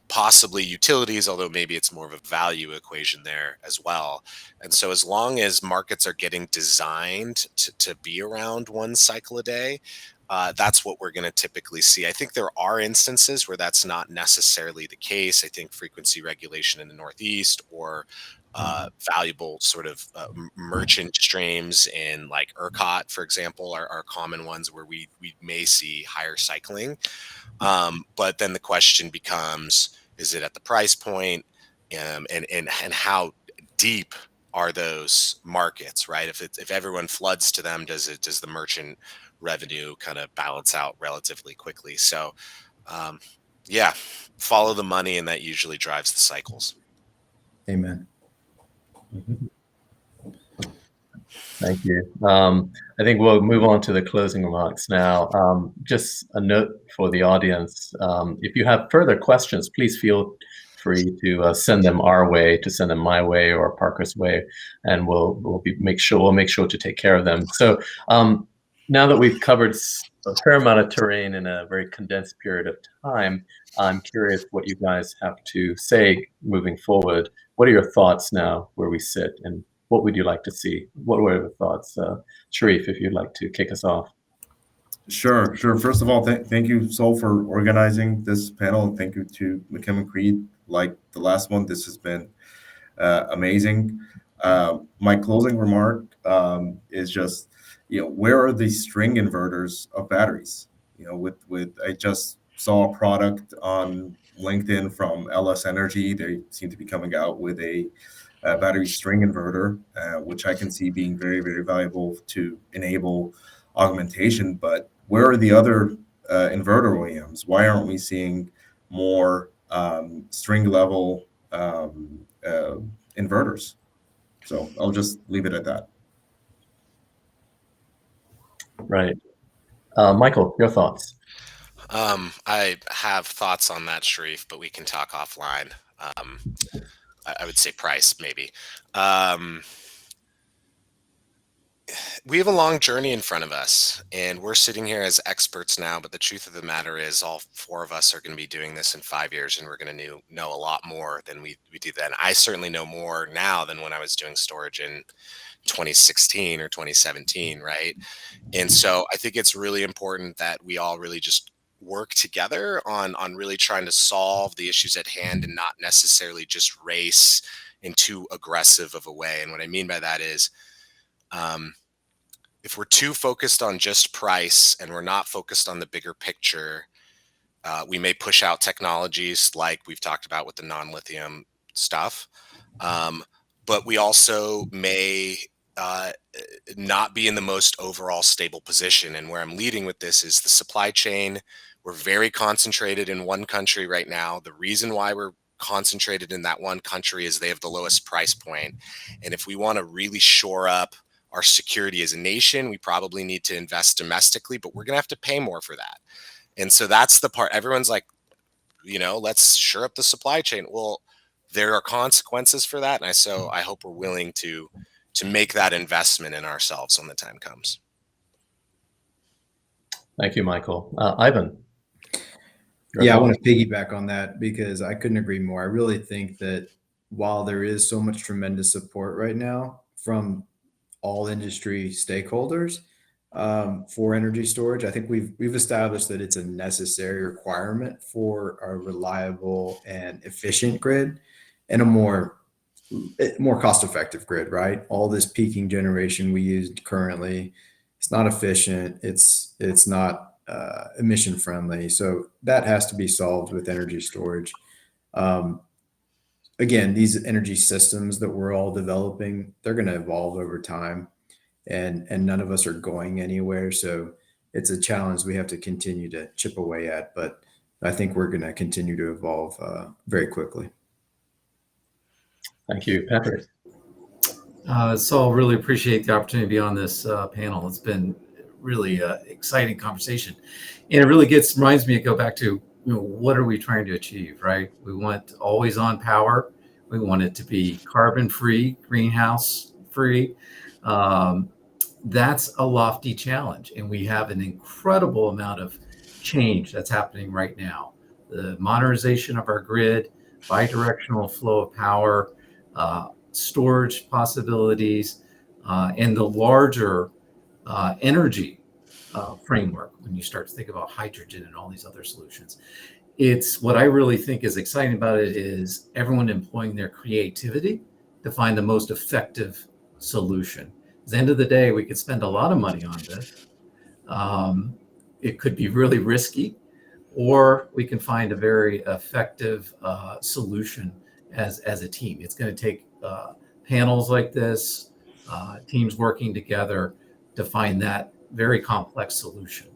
Possibly utilities, although maybe it's more of a value equation there as well. And so as long as markets are getting designed to be around one cycle a day, that's what we're going to typically see. I think there are instances where that's not necessarily the case. I think frequency regulation in the Northeast or valuable sort of merchant streams in like ERCOT, for example, are common ones where we may see higher cycling. But then the question becomes, is it at the price point, and how deep are those markets, right? If everyone floods to them, does the merchant revenue kind of balance out relatively quickly? So follow the money, and that usually drives the cycles. Amen. Mm-hmm. Thank you. I think we'll move on to the closing remarks now. Just a note for the audience: if you have further questions, please feel free to send them our way, to send them my way or Parker's way, and we'll make sure to take care of them. So now that we've covered a fair amount of terrain in a very condensed period of time, I'm curious what you guys have to say moving forward. What are your thoughts now where we sit, and what would you like to see? What were the thoughts? Sharif, if you'd like to kick us off. Sure. First of all, thank you, Sol, for organizing this panel, and thank you to McKim Creed. Like the last one, this has been amazing. My closing remark is just, where are the string inverters of batteries? I just saw a product on LinkedIn from LS Energy. They seem to be coming out with a battery string inverter, which I can see being very, very valuable to enable augmentation. But where are the other inverter OEMs? Why aren't we seeing more string level inverters? So I'll just leave it at that. Right. Michael, your thoughts? I have thoughts on that, Sharif, but we can talk offline. I would say price, maybe. We have a long journey in front of us, and we're sitting here as experts now, but the truth of the matter is all four of us are going to be doing this in 5 years, and we're going to know a lot more than we did then. I certainly know more now than when I was doing storage in 2016 or 2017, right? And so I think it's really important that we all really just work together on really trying to solve the issues at hand and not necessarily just race in too aggressive of a way. And what I mean by that is, if we're too focused on just price and we're not focused on the bigger picture, we may push out technologies like we've talked about with the non-lithium stuff. But we also may not be in the most overall stable position. And where I'm leading with this is the supply chain. We're very concentrated in one country right now. The reason why we're concentrated in that one country is they have the lowest price point. And if we want to really shore up our security as a nation. We probably need to invest domestically, but we're going to have to pay more for that. And so that's the part. Everyone's like, let's shore up the supply chain. Well, there are consequences for that. And so I hope we're willing to make that investment in ourselves when the time comes. Thank you, Michael. Ivan. Yeah, I want to piggyback on that because I couldn't agree more. I really think that while there is so much tremendous support right now from all industry stakeholders for energy storage, I think we've established that it's a necessary requirement for a reliable and efficient grid and a more cost-effective grid, right? All this peaking generation we use currently, it's not efficient. It's not emission friendly. So that has to be solved with energy storage. Again, these energy systems that we're all developing, they're going to evolve over time, and none of us are going anywhere. So it's a challenge we have to continue to chip away at, but I think we're going to continue to evolve very quickly. Thank you, Patrick. So I really appreciate the opportunity to be on this panel. It's been really exciting conversation, and it really reminds me to go back to what are we trying to achieve, right? We want always on power. We want it to be carbon free, greenhouse free. That's a lofty challenge, and we have an incredible amount of change that's happening right now. The modernization of our grid, bidirectional flow of power, storage possibilities, and the larger energy framework when you start to think about hydrogen and all these other solutions. It's what I really think is exciting about it is everyone employing their creativity to find the most effective solution. At the end of the day, we could spend a lot of money on this. It could be really risky, or we can find a very effective solution as a team. It's going to take panels like this, teams working together to find that very complex solution.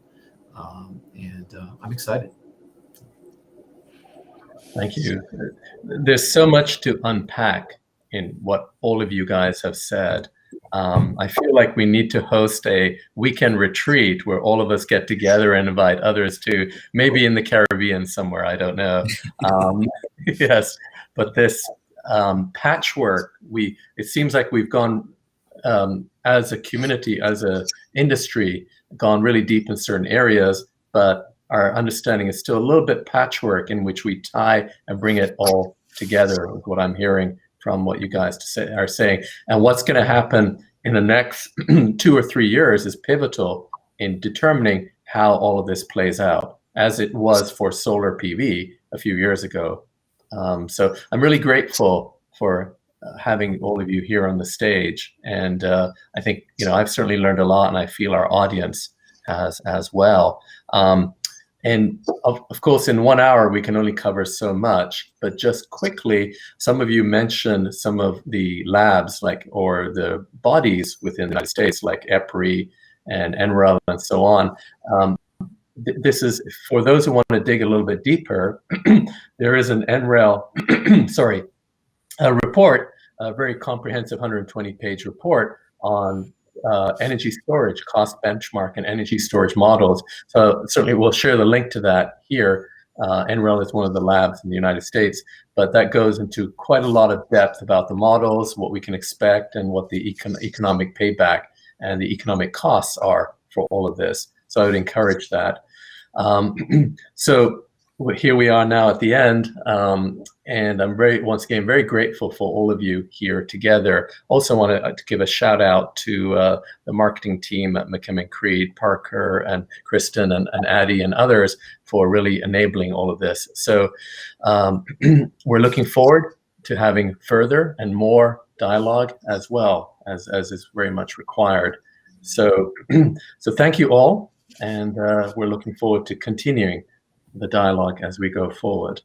And I'm excited. Thank you. There's so much to unpack in what all of you guys have said. I feel like we need to host a weekend retreat where all of us get together and invite others to, maybe in the Caribbean somewhere, I don't know. Yes, but this patchwork, it seems like we've gone as a community, as an industry, gone really deep in certain areas, but our understanding is still a little bit patchwork in which we tie and bring it all together with what I'm hearing from what you guys are saying. And what's going to happen in the next 2 or 3 years is pivotal in determining how all of this plays out, as it was for solar PV a few years ago. So I'm really grateful for having all of you here on the stage. And I think, I've certainly learned a lot, and I feel our audience has as well. And of course, in 1 hour, we can only cover so much, but just quickly, some of you mentioned some of the labs or the bodies within the United States, like EPRI and NREL and so on. This is, for those who want to dig a little bit deeper, there is an NREL, a report, a very comprehensive 120-page report on energy storage, cost benchmark, and energy storage models. So certainly we'll share the link to that here. NREL is one of the labs in the United States, but that goes into quite a lot of depth about the models, what we can expect, and what the economic payback and the economic costs are for all of this. So I would encourage that. So here we are now at the end, and I'm once again very grateful for all of you here together. Also want to give a shout out to the marketing team at McKim Creed, Parker and Kristen and Addie and others for really enabling all of this. So we're looking forward to having further and more dialogue as well, as is very much required. So thank you all, and we're looking forward to continuing the dialogue as we go forward.